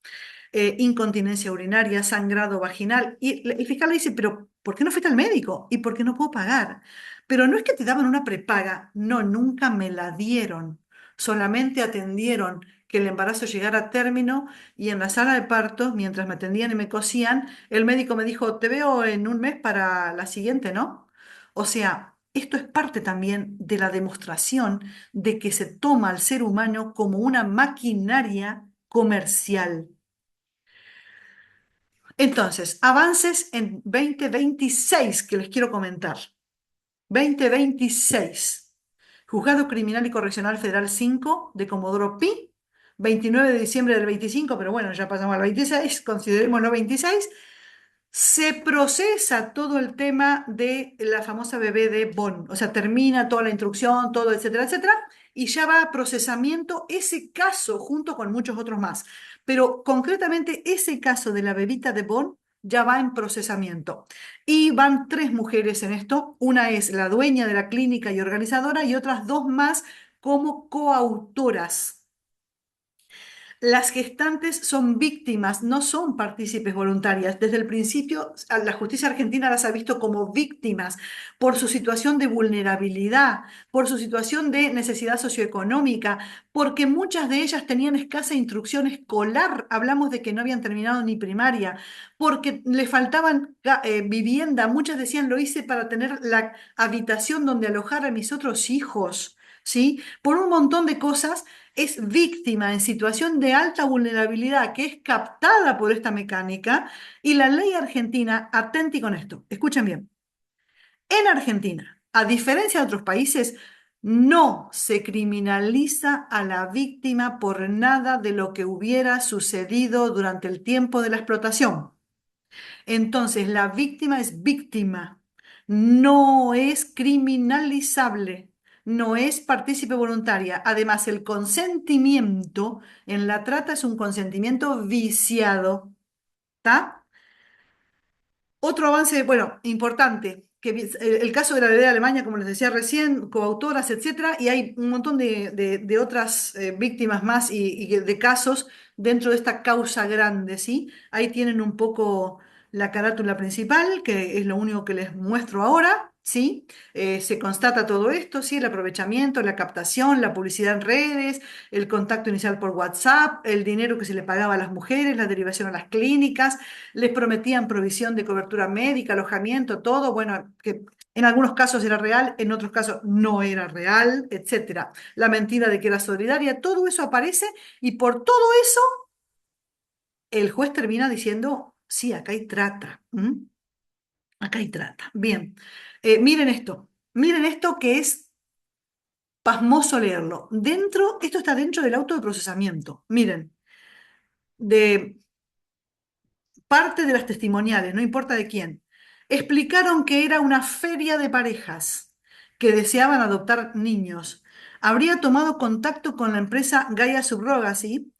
Speaker 3: incontinencia urinaria, sangrado vaginal. Y el fiscal le dice, pero ¿por qué no fuiste al médico? ¿Y por qué no puedo pagar? Pero no es que te daban una prepaga, no, nunca me la dieron. Solamente atendieron que el embarazo llegara a término y en la sala de partos, mientras me atendían y me cosían, el médico me dijo, te veo en un mes para la siguiente, ¿no? O sea, esto es parte también de la demostración de que se toma al ser humano como una maquinaria comercial. Entonces, avances en 2026 que les quiero comentar. 2026. Juzgado Criminal y Correccional Federal 5 de Comodoro Pi. 29 de diciembre del 25, pero bueno, ya pasamos al 26, considerémoslo 26. Se procesa todo el tema de la famosa bebé de Bonn, o sea, termina toda la instrucción, todo, etcétera, etcétera, y ya va a procesamiento ese caso junto con muchos otros más. Pero concretamente ese caso de la bebita de Bonn ya va en procesamiento. Y van 3 mujeres en esto, una es la dueña de la clínica y organizadora y otras 2 más como coautoras. Las gestantes son víctimas, no son partícipes voluntarias. Desde el principio, la justicia argentina las ha visto como víctimas por su situación de vulnerabilidad, por su situación de necesidad socioeconómica, porque muchas de ellas tenían escasa instrucción escolar. Hablamos de que no habían terminado ni primaria, porque le faltaban vivienda. Muchas decían, lo hice para tener la habitación donde alojar a mis otros hijos, ¿sí? Por un montón de cosas es víctima en situación de alta vulnerabilidad que es captada por esta mecánica y la ley argentina, atenti con esto, escuchen bien, en Argentina, a diferencia de otros países, no se criminaliza a la víctima por nada de lo que hubiera sucedido durante el tiempo de la explotación. Entonces, la víctima es víctima, no es criminalizable, no es partícipe voluntaria. Además, el consentimiento en la trata es un consentimiento viciado. ¿Está? Otro avance, bueno, importante, que el caso de la bebé de Alemania, como les decía recién, coautoras, etcétera, y hay un montón de otras víctimas más y de casos dentro de esta causa grande, ¿sí? Ahí tienen un poco la carátula principal, que es lo único que les muestro ahora, ¿sí? Se constata todo esto, ¿sí? El aprovechamiento, la captación, la publicidad en redes, el contacto inicial por WhatsApp, el dinero que se le pagaba a las mujeres, la derivación a las clínicas, les prometían provisión de cobertura médica, alojamiento, todo, bueno, que en algunos casos era real, en otros casos no era real, etcétera. La mentira de que era solidaria, todo eso aparece y por todo eso el juez termina diciendo, sí, acá hay trata. Acá hay trata. Bien. Miren esto que es pasmoso leerlo. Esto está dentro del auto de procesamiento. Miren, de parte de las testimoniales, no importa de quién, explicaron que era una feria de parejas que deseaban adoptar niños. Habría tomado contacto con la empresa Gaia Surrogacy,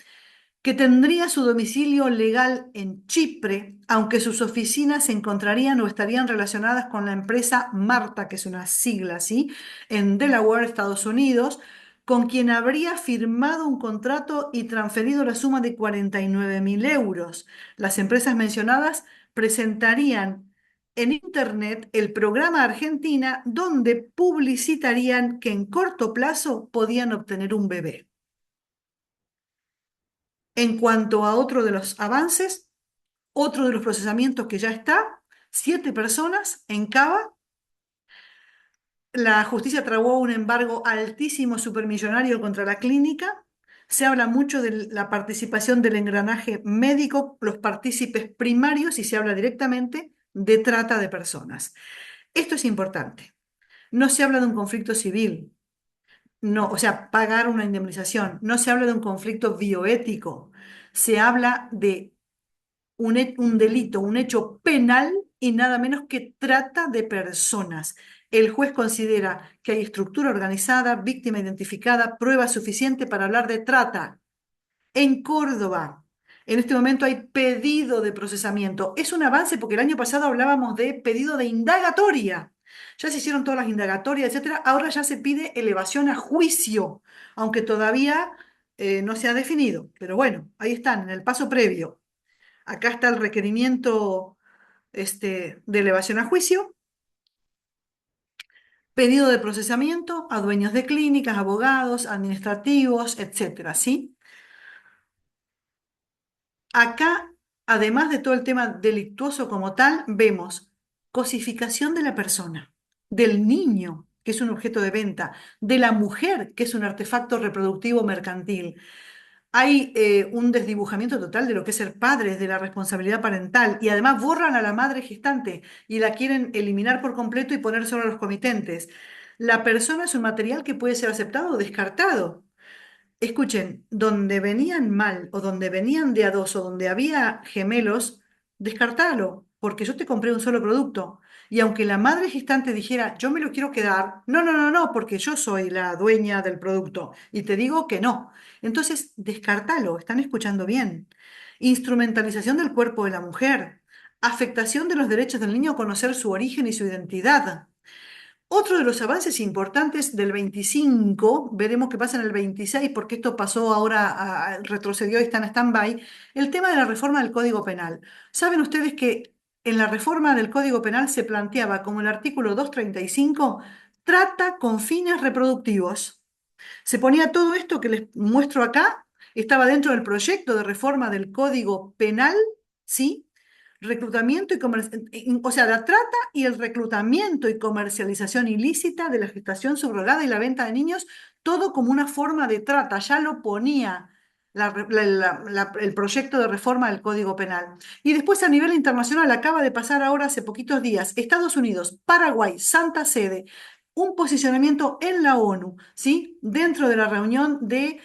Speaker 3: que tendría su domicilio legal en Chipre, aunque sus oficinas se encontrarían o estarían relacionadas con la empresa Marta, que es una sigla, ¿sí? En Delaware, Estados Unidos, con quien habría firmado un contrato y transferido la suma de 49.000 euros. Las empresas mencionadas presentarían en Internet el programa Argentina, donde publicitarían que en corto plazo podían obtener un bebé. En cuanto a otro de los avances, otro de los procesamientos que ya está, 7 personas en Cava. La justicia trabó un embargo altísimo supermillonario contra la clínica. Se habla mucho de la participación del engranaje médico, los partícipes primarios, y se habla directamente de trata de personas. Esto es importante. No se habla de un conflicto civil, no, o sea, pagar una indemnización. No se habla de un conflicto bioético. Se habla de un delito, un hecho penal y nada menos que trata de personas. El juez considera que hay estructura organizada, víctima identificada, prueba suficiente para hablar de trata. En Córdoba, en este momento hay pedido de procesamiento. Es un avance porque el año pasado hablábamos de pedido de indagatoria. Ya se hicieron todas las indagatorias, etcétera. Ahora ya se pide elevación a juicio, aunque todavía no se ha definido. Pero bueno, ahí están, en el paso previo. Acá está el requerimiento de elevación a juicio, pedido de procesamiento a dueños de clínicas, abogados, administrativos, etcétera, ¿sí? Acá, además de todo el tema delictuoso como tal, vemos cosificación de la persona, del niño, que es un objeto de venta, de la mujer, que es un artefacto reproductivo mercantil. Hay un desdibujamiento total de lo que es ser padres, de la responsabilidad parental, y además borran a la madre gestante y la quieren eliminar por completo y poner solo a los comitentes. La persona es un material que puede ser aceptado o descartado. Escuchen, donde venían mal o donde venían de a dos o donde había gemelos, descartalo, porque yo te compré un solo producto. Y aunque la madre gestante dijera, yo me lo quiero quedar, no, no, no, no, porque yo soy la dueña del producto y te digo que no. Entonces, descartalo, están escuchando bien. Instrumentalización del cuerpo de la mujer, afectación de los derechos del niño a conocer su origen y su identidad. Otro de los avances importantes del 25, veremos qué pasa en el 26, porque esto pasó ahora, retrocedió y está en stand-by, el tema de la reforma del Código Penal. Saben ustedes que en la reforma del Código Penal se planteaba como el artículo 235, trata con fines reproductivos. Se ponía todo esto que les muestro acá, estaba dentro del proyecto de reforma del Código Penal, ¿sí? Reclutamiento y o sea, la trata y el reclutamiento y comercialización ilícita de la gestación subrogada y la venta de niños, todo como una forma de trata, ya lo ponía el proyecto de reforma del Código Penal. Y después a nivel internacional acaba de pasar ahora hace poquitos días, Estados Unidos, Paraguay, Santa Sede, un posicionamiento en la ONU, ¿sí? Dentro de la reunión de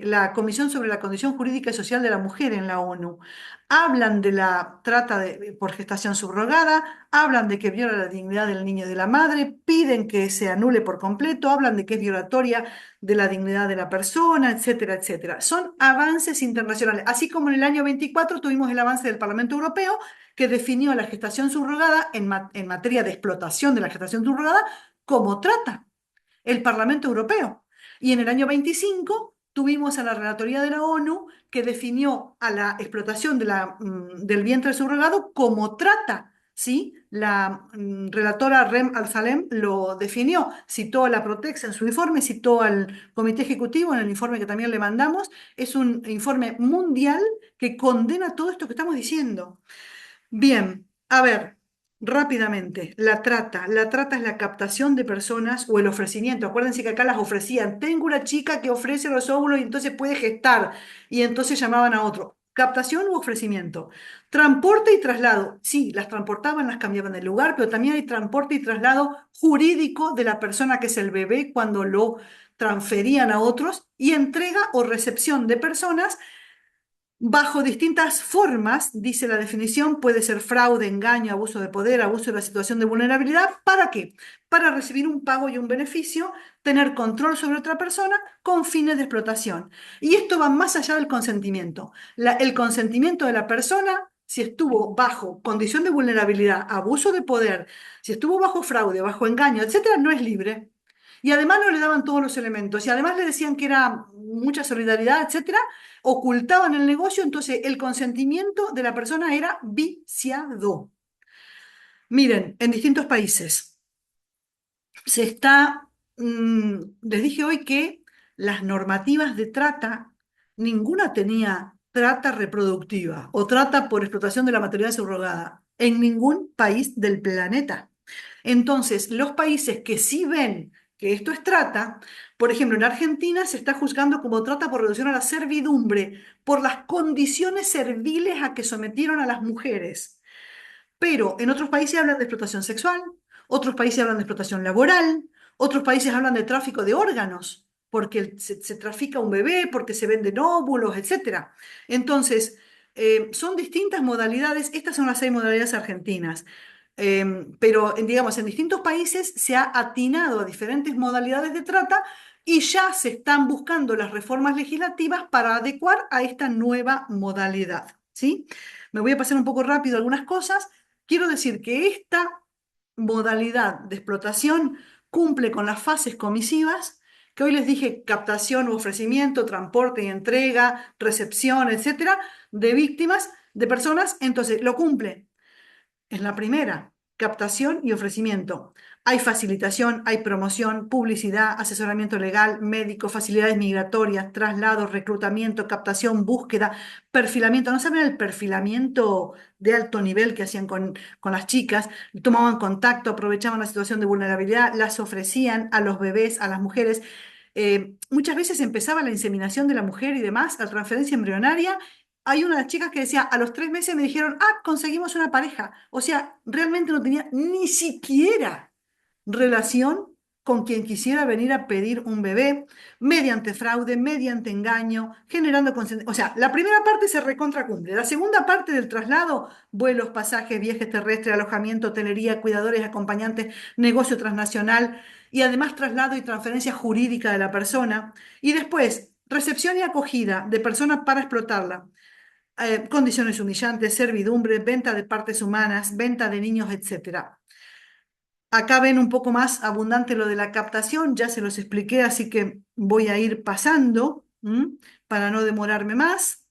Speaker 3: la Comisión sobre la Condición Jurídica y Social de la Mujer en la ONU. Hablan de la trata por gestación subrogada, hablan de que viola la dignidad del niño y de la madre, piden que se anule por completo, hablan de que es violatoria de la dignidad de la persona, etcétera, etcétera. Son avances internacionales. Así como en el año 24 tuvimos el avance del Parlamento Europeo que definió la gestación subrogada en materia de explotación de la gestación subrogada como trata. El Parlamento Europeo. Y en el año 25 tuvimos a la Relatoría de la ONU que definió a la explotación del vientre subrogado como trata. ¿Sí? La relatora Rem Al-Salem lo definió, citó a la Protex en su informe, citó al Comité Ejecutivo en el informe que también le mandamos. Es un informe mundial que condena todo esto que estamos diciendo. Bien, a ver, rápidamente, la trata. La trata es la captación de personas o el ofrecimiento. Acuérdense que acá las ofrecían. Tengo una chica que ofrece los óvulos y entonces puede gestar. Y entonces llamaban a otro. Captación u ofrecimiento. Transporte y traslado. Sí, las transportaban, las cambiaban de lugar, pero también hay transporte y traslado jurídico de la persona que es el bebé cuando lo transferían a otros y entrega o recepción de personas bajo distintas formas, dice la definición, puede ser fraude, engaño, abuso de poder, abuso de la situación de vulnerabilidad. ¿Para qué? Para recibir un pago y un beneficio, tener control sobre otra persona con fines de explotación. Y esto va más allá del consentimiento. El consentimiento de la persona, si estuvo bajo condición de vulnerabilidad, abuso de poder, si estuvo bajo fraude, bajo engaño, etcétera, no es libre. Y además no le daban todos los elementos. Y además le decían que era mucha solidaridad, etcétera, ocultaban el negocio, entonces el consentimiento de la persona era viciado. Miren, en distintos países se está, les dije hoy que las normativas de trata, ninguna tenía trata reproductiva o trata por explotación de la maternidad subrogada en ningún país del planeta. Entonces, los países que sí ven que esto es trata, por ejemplo, en Argentina se está juzgando como trata por reducción a la servidumbre, por las condiciones serviles a que sometieron a las mujeres. Pero en otros países hablan de explotación sexual, otros países hablan de explotación laboral, otros países hablan de tráfico de órganos, porque se trafica un bebé, porque se venden óvulos, etc. Entonces, son distintas modalidades, estas son las 6 modalidades argentinas. Pero, digamos, en distintos países se ha atinado a diferentes modalidades de trata y ya se están buscando las reformas legislativas para adecuar a esta nueva modalidad, ¿sí? Me voy a pasar un poco rápido algunas cosas. Quiero decir que esta modalidad de explotación cumple con las fases comisivas, que hoy les dije captación u ofrecimiento, transporte y entrega, recepción, etcétera, de víctimas, de personas, entonces lo cumple. Es la primera, captación y ofrecimiento. Hay facilitación, hay promoción, publicidad, asesoramiento legal, médico, facilidades migratorias, traslados, reclutamiento, captación, búsqueda, perfilamiento. ¿No saben el perfilamiento de alto nivel que hacían con las chicas? Tomaban contacto, aprovechaban la situación de vulnerabilidad, las ofrecían a los bebés, a las mujeres. Muchas veces empezaba la inseminación de la mujer y demás, la transferencia embrionaria. Hay una de las chicas que decía, a los 3 meses me dijeron, conseguimos una pareja. O sea, realmente no tenía ni siquiera relación con quien quisiera venir a pedir un bebé, mediante fraude, mediante engaño, generando consentimiento. O sea, la primera parte se recontracumple. La segunda parte del traslado, vuelos, pasajes, viajes terrestres, alojamiento, hotelería, cuidadores, acompañantes, negocio transnacional y además traslado y transferencia jurídica de la persona. Y después, recepción y acogida de personas para explotarla, condiciones humillantes, servidumbre, venta de partes humanas, venta de niños, etcétera. Acá ven un poco más abundante lo de la captación, ya se los expliqué, así que voy a ir pasando para no demorarme más.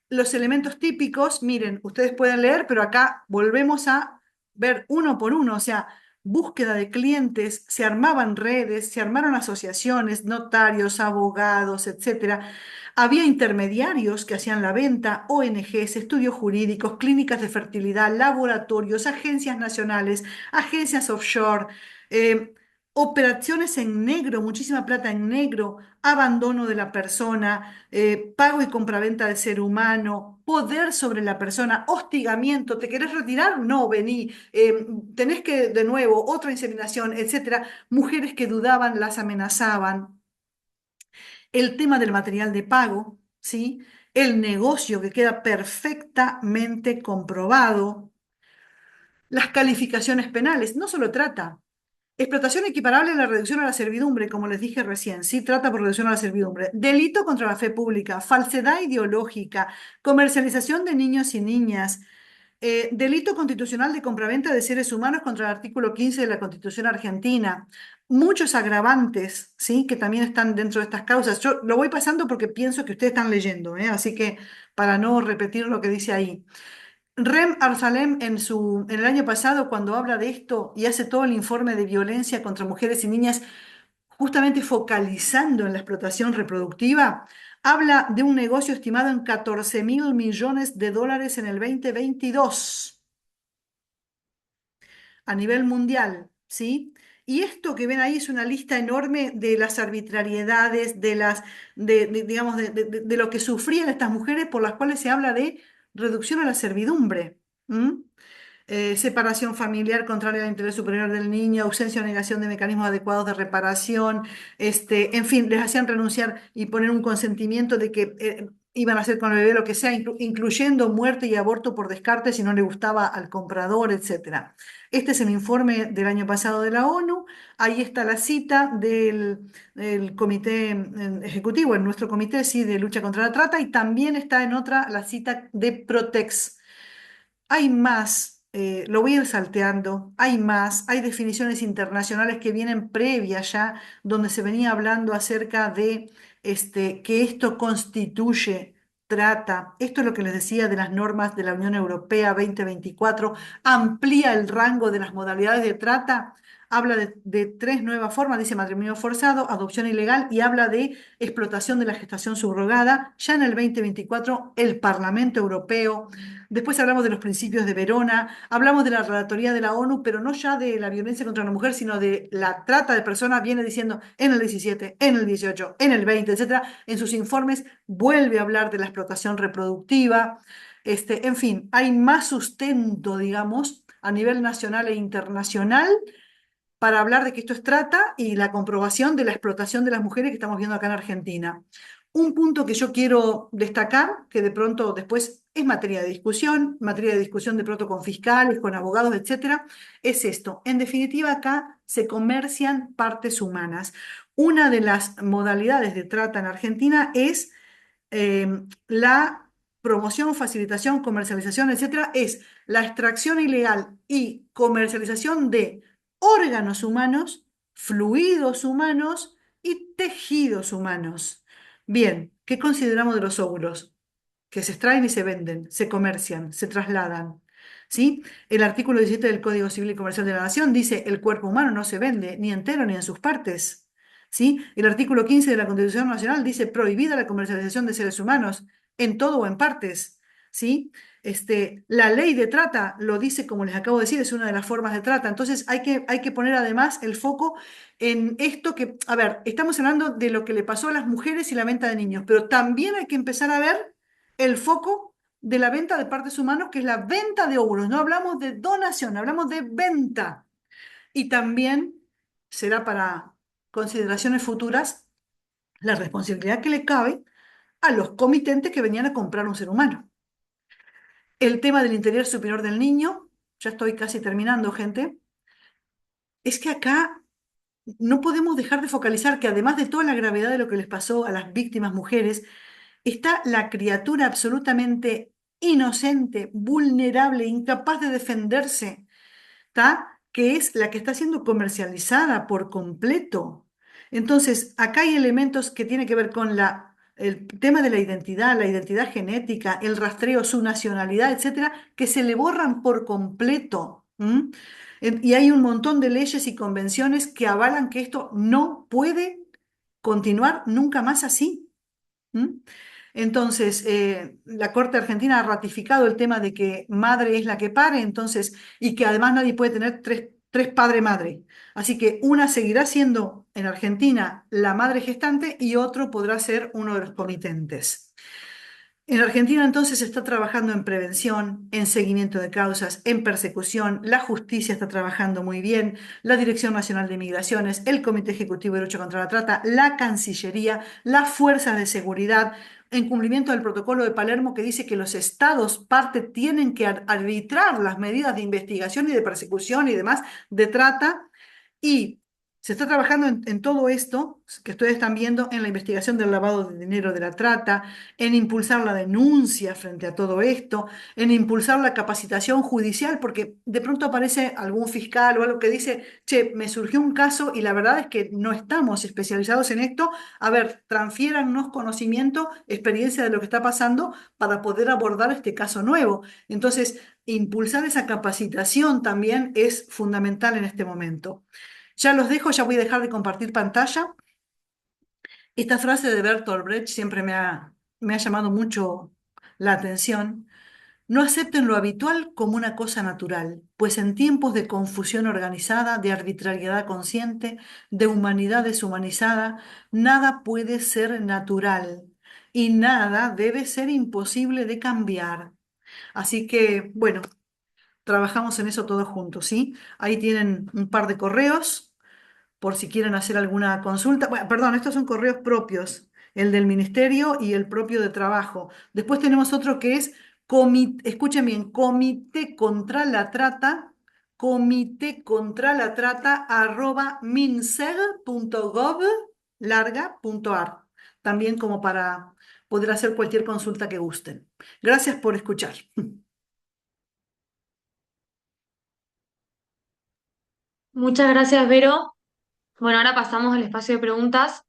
Speaker 3: Los elementos típicos, miren, ustedes pueden leer, pero acá volvemos a ver uno por uno, o sea, búsqueda de clientes, se armaban redes, se armaron asociaciones, notarios, abogados, etcétera. Había intermediarios que hacían la venta, ONGs, estudios jurídicos, clínicas de fertilidad, laboratorios, agencias nacionales, agencias offshore, operaciones en negro, muchísima plata en negro, abandono de la persona, pago y compraventa del ser humano, poder sobre la persona, hostigamiento, ¿te querés retirar? No, vení, tenés que de nuevo, otra inseminación, etcétera. Mujeres que dudaban, las amenazaban. El tema del material de pago, ¿sí? El negocio que queda perfectamente comprobado. Las calificaciones penales, no solo trata. Explotación equiparable a la reducción a la servidumbre, como les dije recién, sí trata por reducción a la servidumbre. Delito contra la fe pública, falsedad ideológica, comercialización de niños y niñas, Delito constitucional de compraventa de seres humanos contra el artículo 15 de la Constitución argentina. Muchos agravantes, ¿sí? Que también están dentro de estas causas. Yo lo voy pasando porque pienso que ustedes están leyendo, ¿eh? Así que para no repetir lo que dice ahí. Rem Arsalem en el año pasado, cuando habla de esto y hace todo el informe de violencia contra mujeres y niñas, justamente focalizando en la explotación reproductiva, habla de un negocio estimado en 14.000 millones de dólares en el 2022 a nivel mundial, ¿sí? Y esto que ven ahí es una lista enorme de las arbitrariedades, digamos, de lo que sufrían estas mujeres por las cuales se habla de reducción a la servidumbre. ¿M? Separación familiar contraria al interés superior del niño, ausencia o negación de mecanismos adecuados de reparación, en fin, les hacían renunciar y poner un consentimiento de que iban a hacer con el bebé lo que sea, incluyendo muerte y aborto por descarte si no le gustaba al comprador, etcétera. Este es el informe del año pasado de la ONU. Ahí está la cita del comité ejecutivo, en nuestro comité, sí, de lucha contra la trata, y también está en otra la cita de Protex. Hay más, lo voy a ir salteando, hay más, hay definiciones internacionales que vienen previas ya, donde se venía hablando acerca de que esto constituye trata. Esto es lo que les decía de las normas de la Unión Europea 2024, amplía el rango de las modalidades de trata. Habla de tres nuevas formas, dice matrimonio forzado, adopción ilegal y habla de explotación de la gestación subrogada. Ya en el 2024, el Parlamento Europeo. Después hablamos de los principios de Verona, hablamos de la Relatoría de la ONU, pero no ya de la violencia contra la mujer, sino de la trata de personas, viene diciendo en el 17, en el 18, en el 20, etcétera. En sus informes vuelve a hablar de la explotación reproductiva. En fin, hay más sustento, digamos, a nivel nacional e internacional para hablar de que esto es trata y la comprobación de la explotación de las mujeres que estamos viendo acá en Argentina. Un punto que yo quiero destacar, que de pronto después es materia de discusión de pronto con fiscales, con abogados, etcétera, es esto. En definitiva, acá se comercian partes humanas. Una de las modalidades de trata en Argentina es la promoción, facilitación, comercialización, etcétera, es la extracción ilegal y comercialización de órganos humanos, fluidos humanos y tejidos humanos. Bien, ¿qué consideramos de los óvulos? Que se extraen y se venden, se comercian, se trasladan. ¿Sí? El artículo 17 del Código Civil y Comercial de la Nación dice: el cuerpo humano no se vende ni entero ni en sus partes. ¿Sí? El artículo 15 de la Constitución Nacional dice: prohibida la comercialización de seres humanos en todo o en partes. ¿Sí? La ley de trata lo dice, como les acabo de decir, es una de las formas de trata. Entonces hay que poner además el foco en esto que, a ver, estamos hablando de lo que le pasó a las mujeres y la venta de niños, pero también hay que empezar a ver el foco de la venta de partes humanas, que es la venta de óvulos. No hablamos de donación, hablamos de venta. Y también será para consideraciones futuras la responsabilidad que le cabe a los comitentes que venían a comprar un ser humano. El tema del interés superior del niño, ya estoy casi terminando, gente, es que acá no podemos dejar de focalizar que además de toda la gravedad de lo que les pasó a las víctimas mujeres, está la criatura absolutamente inocente, vulnerable, incapaz de defenderse, ¿tá? Que es la que está siendo comercializada por completo. Entonces, acá hay elementos que tienen que ver con el tema de la identidad genética, el rastreo, su nacionalidad, etcétera, que se le borran por completo. Y hay un montón de leyes y convenciones que avalan que esto no puede continuar nunca más así. ¿Mm? Entonces, la Corte Argentina ha ratificado el tema de que madre es la que pare, entonces, y que además nadie puede tener tres padre-madre. Así que una seguirá siendo en Argentina la madre gestante y otro podrá ser uno de los comitentes. En Argentina entonces se está trabajando en prevención, en seguimiento de causas, en persecución, la justicia está trabajando muy bien, la Dirección Nacional de Migraciones, el Comité Ejecutivo de Lucha contra la Trata, la Cancillería, las fuerzas de seguridad, en cumplimiento del protocolo de Palermo que dice que los estados parte tienen que arbitrar las medidas de investigación y de persecución y demás de trata, y Se está trabajando en todo esto que ustedes están viendo, en la investigación del lavado de dinero de la trata, en impulsar la denuncia frente a todo esto, en impulsar la capacitación judicial, porque de pronto aparece algún fiscal o algo que dice, che, me surgió un caso y la verdad es que no estamos especializados en esto. A ver, transfiérannos conocimiento, experiencia de lo que está pasando para poder abordar este caso nuevo. Entonces, impulsar esa capacitación también es fundamental en este momento. Ya los dejo, ya voy a dejar de compartir pantalla. Esta frase de Bertolt Brecht siempre me ha llamado mucho la atención. No acepten lo habitual como una cosa natural, pues en tiempos de confusión organizada, de arbitrariedad consciente, de humanidad deshumanizada, nada puede ser natural y nada debe ser imposible de cambiar. Así que, bueno, trabajamos en eso todos juntos, ¿sí? Ahí tienen un par de correos por si quieren hacer alguna consulta. Bueno, perdón, estos son correos propios, el del ministerio y el propio de trabajo. Después tenemos otro que es, escuchen bien, comité contra la trata arroba minseg.gov.ar. También como para poder hacer cualquier consulta que gusten. Gracias por escuchar.
Speaker 2: Muchas gracias, Vero. Bueno, ahora pasamos al espacio de preguntas.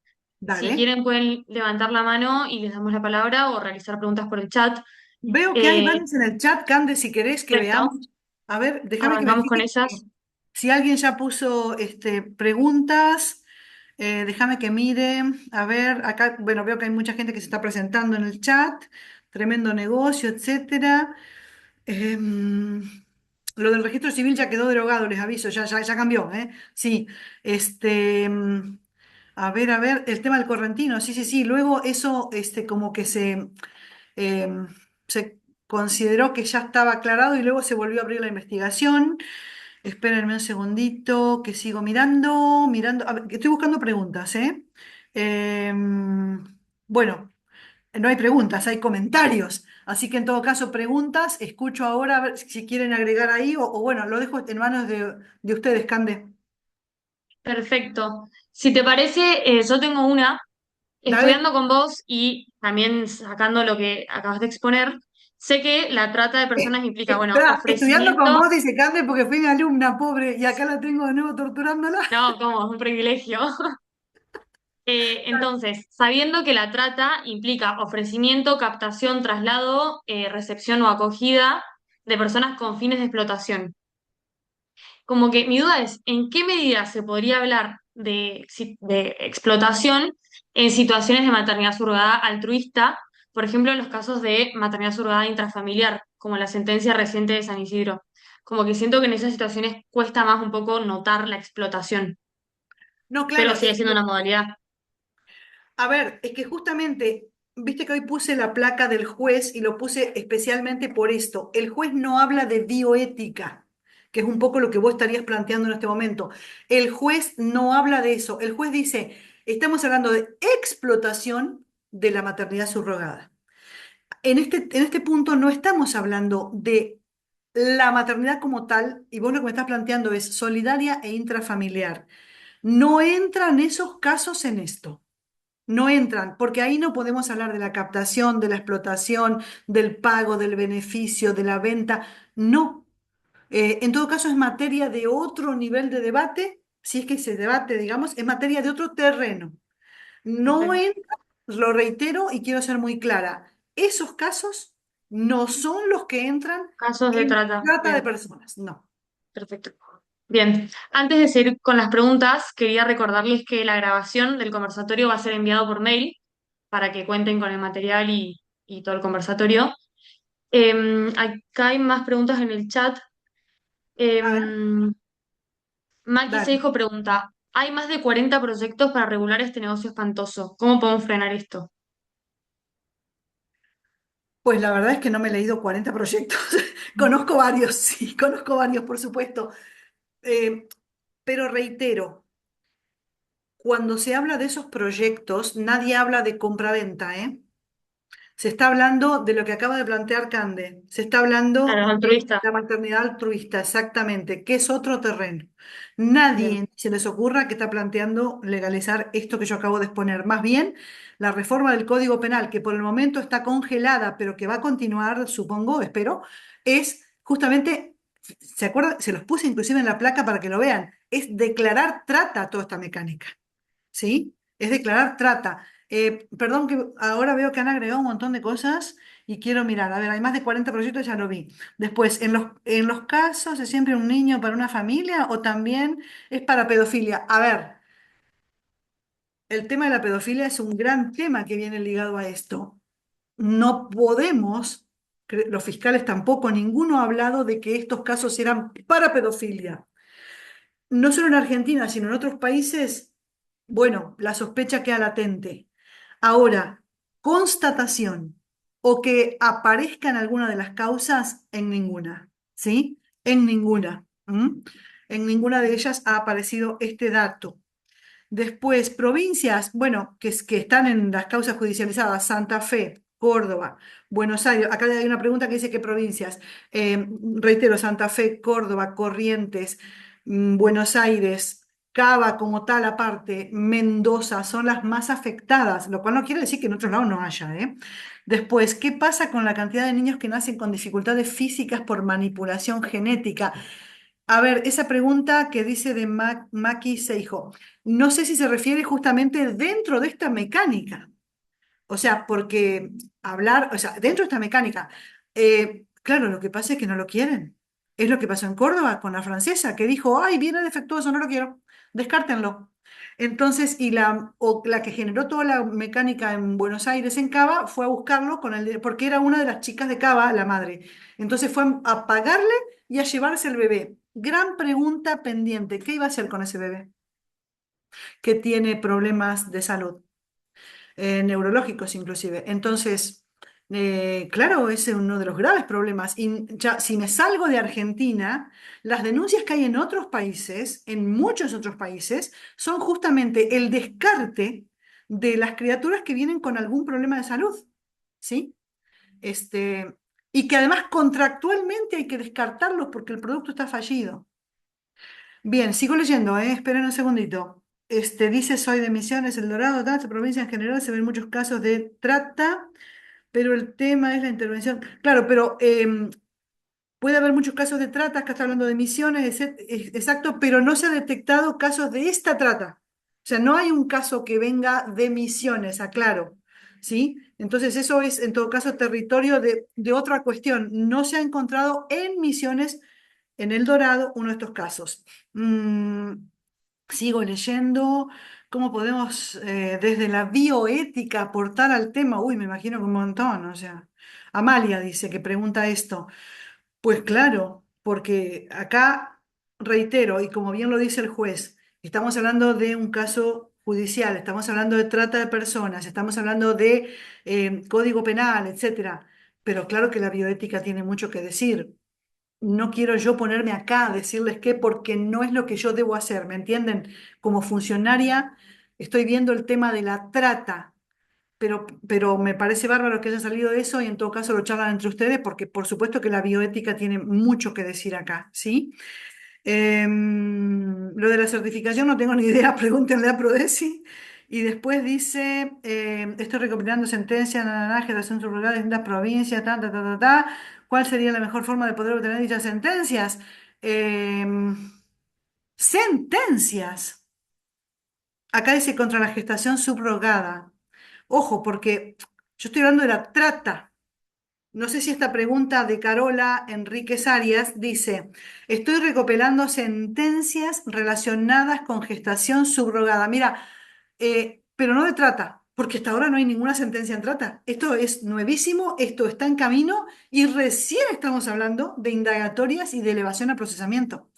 Speaker 2: Si
Speaker 3: Dale.
Speaker 2: quieren pueden levantar la mano y les damos la palabra o realizar preguntas por el chat.
Speaker 3: Veo que hay
Speaker 2: Eh,
Speaker 3: varios en el chat, Cande, si querés que
Speaker 2: Perfecto,
Speaker 3: veamos. A ver, déjame que me
Speaker 2: arrancamos con
Speaker 3: fije
Speaker 2: ellas.
Speaker 3: si alguien ya puso preguntas. Déjame que mire. A ver, acá, bueno, veo que hay mucha gente que se está presentando en el chat. Tremendo negocio, etcétera. Em, lo del registro civil ya quedó derogado, les aviso, ya cambió, ¿eh? Sí. A ver, el tema del correntino, sí, sí, sí. Luego eso, como que eh, se consideró que ya estaba aclarado y luego se volvió a abrir la investigación. Espérenme un segundito, que sigo mirando. A ver, que estoy buscando preguntas, ¿eh? Bueno, no hay preguntas, hay comentarios. Así que en todo caso, preguntas, escucho ahora a ver si quieren agregar ahí o bueno, lo dejo en manos de ustedes, Cande.
Speaker 2: Perfecto. Si te parece, yo tengo una.
Speaker 3: Dale.
Speaker 2: Estudiando con vos y también sacando lo que acabas de exponer, sé que la trata de personas implica, bueno,
Speaker 3: Espera, estudiando con
Speaker 2: ofrecimiento.
Speaker 3: vos, dice Cande, porque fui mi alumna, pobre, y acá la tengo de nuevo torturándola.
Speaker 2: No, como es un privilegio. Entonces, sabiendo que la trata implica ofrecimiento, captación, traslado, recepción o acogida de personas con fines de explotación. Como que mi duda es, ¿en qué medida se podría hablar de explotación en situaciones de maternidad surrogada altruista? Por ejemplo, en los casos de maternidad surrogada intrafamiliar, como la sentencia reciente de San Isidro. Como que siento que en esas situaciones cuesta más un poco notar la explotación,
Speaker 3: No,
Speaker 2: pero
Speaker 3: claro,
Speaker 2: sigue siendo una modalidad.
Speaker 3: a ver, es que justamente, viste que hoy puse la placa del juez y lo puse especialmente por esto. El juez no habla de bioética, que es un poco lo que vos estarías planteando en este momento. El juez no habla de eso. El juez dice, estamos hablando de explotación de la maternidad subrogada. En este punto no estamos hablando de la maternidad como tal, y vos lo que me estás planteando es solidaria e intrafamiliar. No entran esos casos en esto. No entran, porque ahí no podemos hablar de la captación, de la explotación, del pago, del beneficio, de la venta. No. En todo caso, es materia de otro nivel de debate, si es que se debate, digamos, es materia de otro terreno. No
Speaker 2: Perfecto.
Speaker 3: entra, lo reitero y quiero ser muy clara, esos casos no son los que entran
Speaker 2: Casos de
Speaker 3: en
Speaker 2: trata.
Speaker 3: trata de
Speaker 2: Bien,
Speaker 3: personas, no.
Speaker 2: perfecto. Bien, antes de seguir con las preguntas, quería recordarles que la grabación del conversatorio va a ser enviado por mail para que cuenten con el material y todo el conversatorio. Acá hay más preguntas en el chat.
Speaker 3: A ver,
Speaker 2: Em, Maki
Speaker 3: dale.
Speaker 2: Seijo pregunta, hay más de 40 proyectos para regular este negocio espantoso. ¿Cómo podemos frenar esto?
Speaker 3: Pues la verdad es que no me he leído 40 proyectos. Conozco varios, sí, conozco varios, por supuesto. Eh, pero reitero, cuando se habla de esos proyectos, nadie habla de compraventa, ¿eh? Se está hablando de lo que acaba de plantear Cande. Se está hablando
Speaker 2: Claro, es
Speaker 3: de
Speaker 2: altruista.
Speaker 3: la maternidad altruista, exactamente, que es otro terreno.
Speaker 2: Bien.
Speaker 3: Nadie se les ocurra que está planteando legalizar esto que yo acabo de exponer. Más bien, la reforma del Código Penal, que por el momento está congelada, pero que va a continuar, supongo, espero, es justamente, ¿se acuerdan? Se los puse inclusive en la placa para que lo vean, es declarar trata toda esta mecánica. ¿Sí? Es declarar trata. Perdón que ahora veo que han agregado un montón de cosas y quiero mirar. A ver, hay más de 40 proyectos, ya lo vi. Después, en los casos, ¿es siempre un niño para una familia o también es para pedofilia? A ver, el tema de la pedofilia es un gran tema que viene ligado a esto. No podemos, los fiscales tampoco, ninguno ha hablado de que estos casos eran para pedofilia. No solo en Argentina, sino en otros países, bueno, la sospecha queda latente. Ahora, constatación o que aparezca en alguna de las causas, en ninguna, ¿sí? En ninguna. ¿M? En ninguna de ellas ha aparecido este dato. Después, provincias, bueno, que están en las causas judicializadas, Santa Fe, Córdoba, Buenos Aires. Acá hay una pregunta que dice qué provincias. Reitero, Santa Fe, Córdoba, Corrientes, Buenos Aires, Cava como tal aparte, Mendoza, son las más afectadas, lo cual no quiere decir que en otros lados no haya, ¿eh? Después, ¿qué pasa con la cantidad de niños que nacen con dificultades físicas por manipulación genética? A ver, esa pregunta que dice de Maki Seijo, no sé si se refiere justamente dentro de esta mecánica. O sea, porque hablar, o sea, dentro de esta mecánica, claro, lo que pasa es que no lo quieren. Es lo que pasó en Córdoba con la francesa, que dijo, ay, viene defectuoso, no lo quiero, descártenlo. Entonces, o la que generó toda la mecánica en Buenos Aires, en Cava, fue a buscarlo porque era una de las chicas de Cava, la madre. Entonces fue a pagarle y a llevarse el bebé. Gran pregunta pendiente, ¿qué iba a hacer con ese bebé que tiene problemas de salud? Neurológicos inclusive. Entonces, claro, ese es uno de los graves problemas. Y ya, si me salgo de Argentina, las denuncias que hay en otros países, en muchos otros países, son justamente el descarte de las criaturas que vienen con algún problema de salud, ¿sí? Este, y que además contractualmente hay que descartarlos porque el producto está fallido. Bien, sigo leyendo, esperen un segundito. Dice, soy de Misiones, El Dorado, esta provincia en general se ven muchos casos de trata, pero el tema es la intervención. Claro, pero puede haber muchos casos de trata, acá está hablando de Misiones, exacto, pero no se ha detectado casos de esta trata. O sea, no hay un caso que venga de Misiones, aclaro, ¿sí? Entonces eso es, en todo caso, territorio de otra cuestión. No se ha encontrado en Misiones, en El Dorado, uno de estos casos. Mm, Sigo leyendo. ¿Cómo podemos desde la bioética aportar al tema? Uy, me imagino que un montón, o sea. Amalia dice que pregunta esto. Pues claro, porque acá, reitero, y como bien lo dice el juez, estamos hablando de un caso judicial, estamos hablando de trata de personas, estamos hablando de código penal, etcétera. Pero claro que la bioética tiene mucho que decir. No quiero yo ponerme acá a decirles qué, porque no es lo que yo debo hacer, ¿me entienden? Como funcionaria estoy viendo el tema de la trata, pero me parece bárbaro que haya salido de eso y en todo caso lo charlan entre ustedes, porque por supuesto que la bioética tiene mucho que decir acá, ¿sí? Lo de la certificación no tengo ni idea, pregúntenle a Prodesi. Y después dice, estoy recopilando sentencias, naranja, de centro rural de distintas provincias, ta, ta, ta, ta, ta. ¿Cuál sería la mejor forma de poder obtener dichas sentencias? Sentencias. Acá dice contra la gestación subrogada. Ojo, porque yo estoy hablando de la trata. No sé si esta pregunta de Carola Enríquez Arias dice, estoy recopilando sentencias relacionadas con gestación subrogada. Mira, pero no de trata, porque hasta ahora no hay ninguna sentencia en trata. Esto es nuevísimo, esto está en camino y recién estamos hablando de indagatorias y de elevación a procesamiento.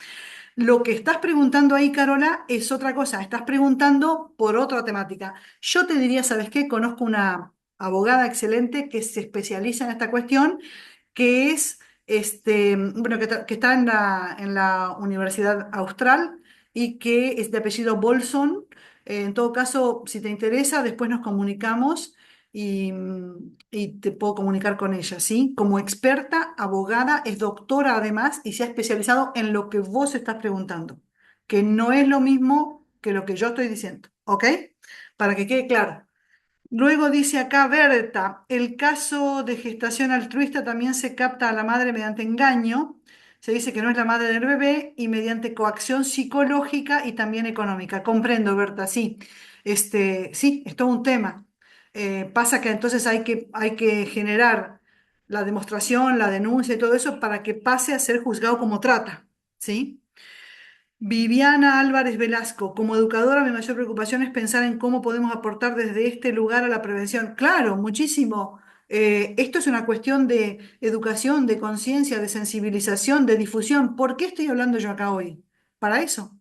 Speaker 3: Lo que estás preguntando ahí, Carola, es otra cosa. Estás preguntando por otra temática. Yo te diría, ¿sabes qué? Conozco una abogada excelente que se especializa en esta cuestión, que es, bueno, que está en la Universidad Austral y que es de apellido Bolson. En todo caso, si te interesa, después nos comunicamos y te puedo comunicar con ella, ¿sí? Como experta, abogada, es doctora además y se ha especializado en lo que vos estás preguntando, que no es lo mismo que lo que yo estoy diciendo, ¿ok? Para que quede claro. Luego dice acá Berta, el caso de gestación altruista también se capta a la madre mediante engaño. Se dice que no es la madre del bebé y mediante coacción psicológica y también económica. Comprendo, Berta, sí. Sí, es todo un tema. Pasa que entonces hay que generar la demostración, la denuncia y todo eso para que pase a ser juzgado como trata, ¿sí? Viviana Álvarez Velasco, como educadora, mi mayor preocupación es pensar en cómo podemos aportar desde este lugar a la prevención. Claro, muchísimo. Esto es una cuestión de educación, de conciencia, de sensibilización, de difusión. ¿Por qué estoy hablando yo acá hoy? Para eso,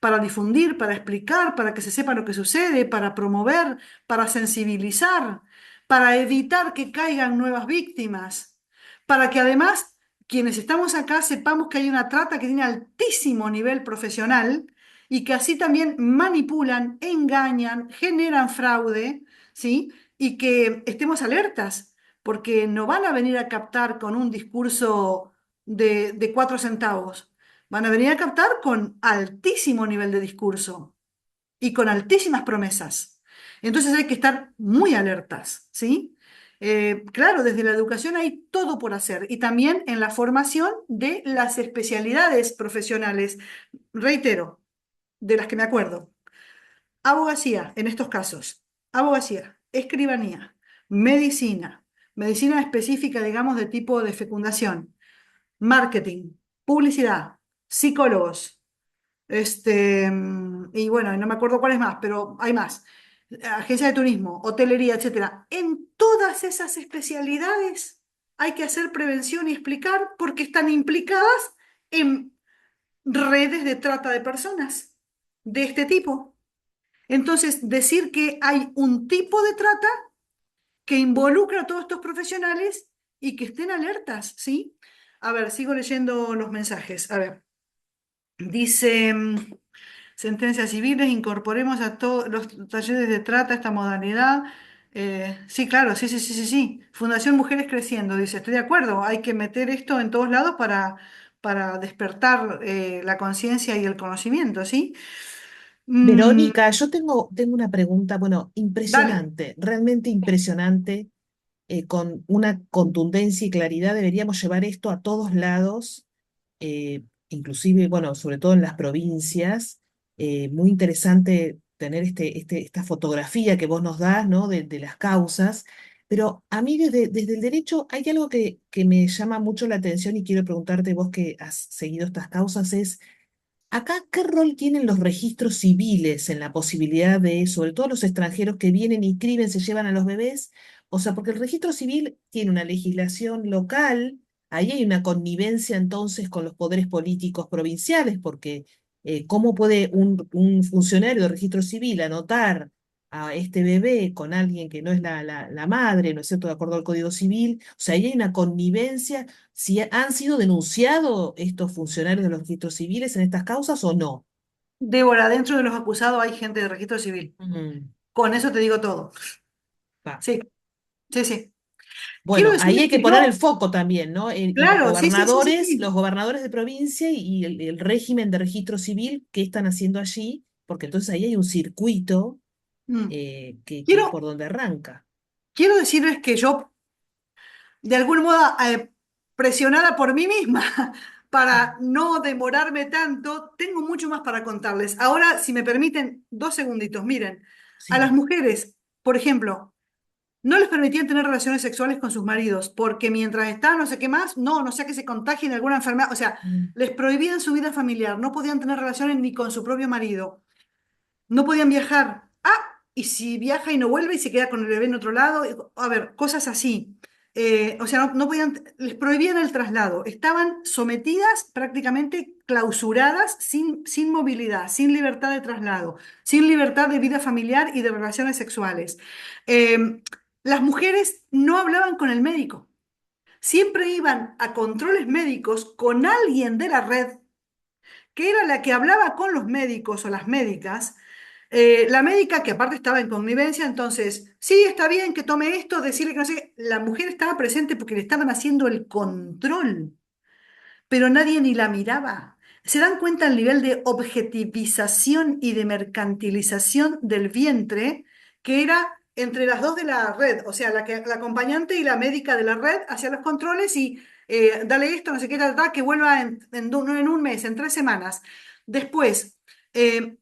Speaker 3: para difundir, para explicar, para que se sepa lo que sucede, para promover, para sensibilizar, para evitar que caigan nuevas víctimas, para que además quienes estamos acá sepamos que hay una trata que tiene altísimo nivel profesional y que así también manipulan, engañan, generan fraude, ¿sí? Y que estemos alertas, porque no van a venir a captar con un discurso de 4 centavos. Van a venir a captar con altísimo nivel de discurso y con altísimas promesas. Entonces hay que estar muy alertas, ¿sí? Claro, desde la educación hay todo por hacer y también en la formación de las especialidades profesionales, reitero, de las que me acuerdo. Abogacía, en estos casos, abogacía, escribanía, medicina, medicina específica, digamos, de tipo de fecundación, marketing, publicidad, psicólogos, y bueno, no me acuerdo cuáles más, pero hay más. Agencia de turismo, hotelería, etcétera. En todas esas especialidades hay que hacer prevención y explicar porque están implicadas en redes de trata de personas de este tipo. Entonces, decir que hay un tipo de trata que involucra a todos estos profesionales y que estén alertas, ¿sí? A ver, sigo leyendo los mensajes. A ver, dice, sentencias civiles, incorporemos a todos los talleres de trata esta modalidad. Sí, claro, sí, sí, sí, sí, sí. Fundación Mujeres Creciendo, dice, estoy de acuerdo, hay que meter esto en todos lados para despertar la conciencia y el conocimiento, ¿sí? Mm,
Speaker 1: Verónica, yo tengo una pregunta, bueno,
Speaker 3: dale.
Speaker 1: impresionante, realmente impresionante, con una contundencia y claridad. Deberíamos llevar esto a todos lados, inclusive, bueno, sobre todo en las provincias. Muy interesante tener esta fotografía que vos nos das, ¿no? De las causas. Pero a mí desde el derecho hay algo que me llama mucho la atención y quiero preguntarte, vos que has seguido estas causas, es acá, ¿qué rol tienen los registros civiles en la posibilidad de, sobre todo los extranjeros que vienen, inscriben, se llevan a los bebés? O sea, porque el registro civil tiene una legislación local, ahí hay una connivencia entonces con los poderes políticos provinciales, porque ¿cómo puede un funcionario de registro civil anotar a este bebé con alguien que no es la madre, ¿no es cierto?, de acuerdo al Código Civil? O sea, ahí hay una connivencia. Si han sido denunciados estos funcionarios de los registros civiles en estas causas o no.
Speaker 3: Débora, dentro de los acusados hay gente de registro civil.
Speaker 1: Mm,
Speaker 3: Con eso te digo todo.
Speaker 1: va.
Speaker 3: Sí, sí, sí. Quiero
Speaker 1: Bueno, ahí
Speaker 3: decirles
Speaker 1: hay que
Speaker 3: que
Speaker 1: poner el
Speaker 3: yo,
Speaker 1: foco también, ¿no? Y
Speaker 3: claro, sí, sí, sí, sí,
Speaker 1: los
Speaker 3: sí.
Speaker 1: gobernadores de provincia y el régimen de registro civil, ¿qué están haciendo allí? Porque entonces ahí hay un circuito
Speaker 3: Mm.
Speaker 1: que es por
Speaker 3: Quiero,
Speaker 1: donde arranca.
Speaker 3: quiero decirles que yo, de algún modo, presionada por mí misma para
Speaker 1: Mm.
Speaker 3: no demorarme tanto, tengo mucho más para contarles. Ahora, si me permiten, 2 segunditos. Miren, a las
Speaker 1: Sí.
Speaker 3: mujeres, por ejemplo, no les permitían tener relaciones sexuales con sus maridos, porque mientras estaban no sé qué más, no sea que se contagien de alguna enfermedad, o sea,
Speaker 1: Mm.
Speaker 3: les prohibían su vida familiar, no podían tener relaciones ni con su propio marido, no podían viajar. Ah, y si viaja y no vuelve y se queda con el bebé en otro lado, a ver, cosas así. O sea, no podían, les prohibían el traslado, estaban sometidas prácticamente clausuradas, sin movilidad, sin libertad de traslado, sin libertad de vida familiar y de relaciones sexuales. Eh, las mujeres no hablaban con el médico, siempre iban a controles médicos con alguien de la red, que era la que hablaba con los médicos o las médicas, La médica, que aparte estaba en connivencia, entonces, sí, está bien que tome esto, decirle que no sé qué. La mujer estaba presente porque le estaban haciendo el control, pero nadie ni la miraba. ¿Se dan cuenta el nivel de objetivización y de mercantilización del vientre que era entre las dos de la red? O sea, la acompañante y la médica de la red hacían los controles y dale esto, no sé qué, que vuelva no en un mes, en 3 semanas. Después, eh,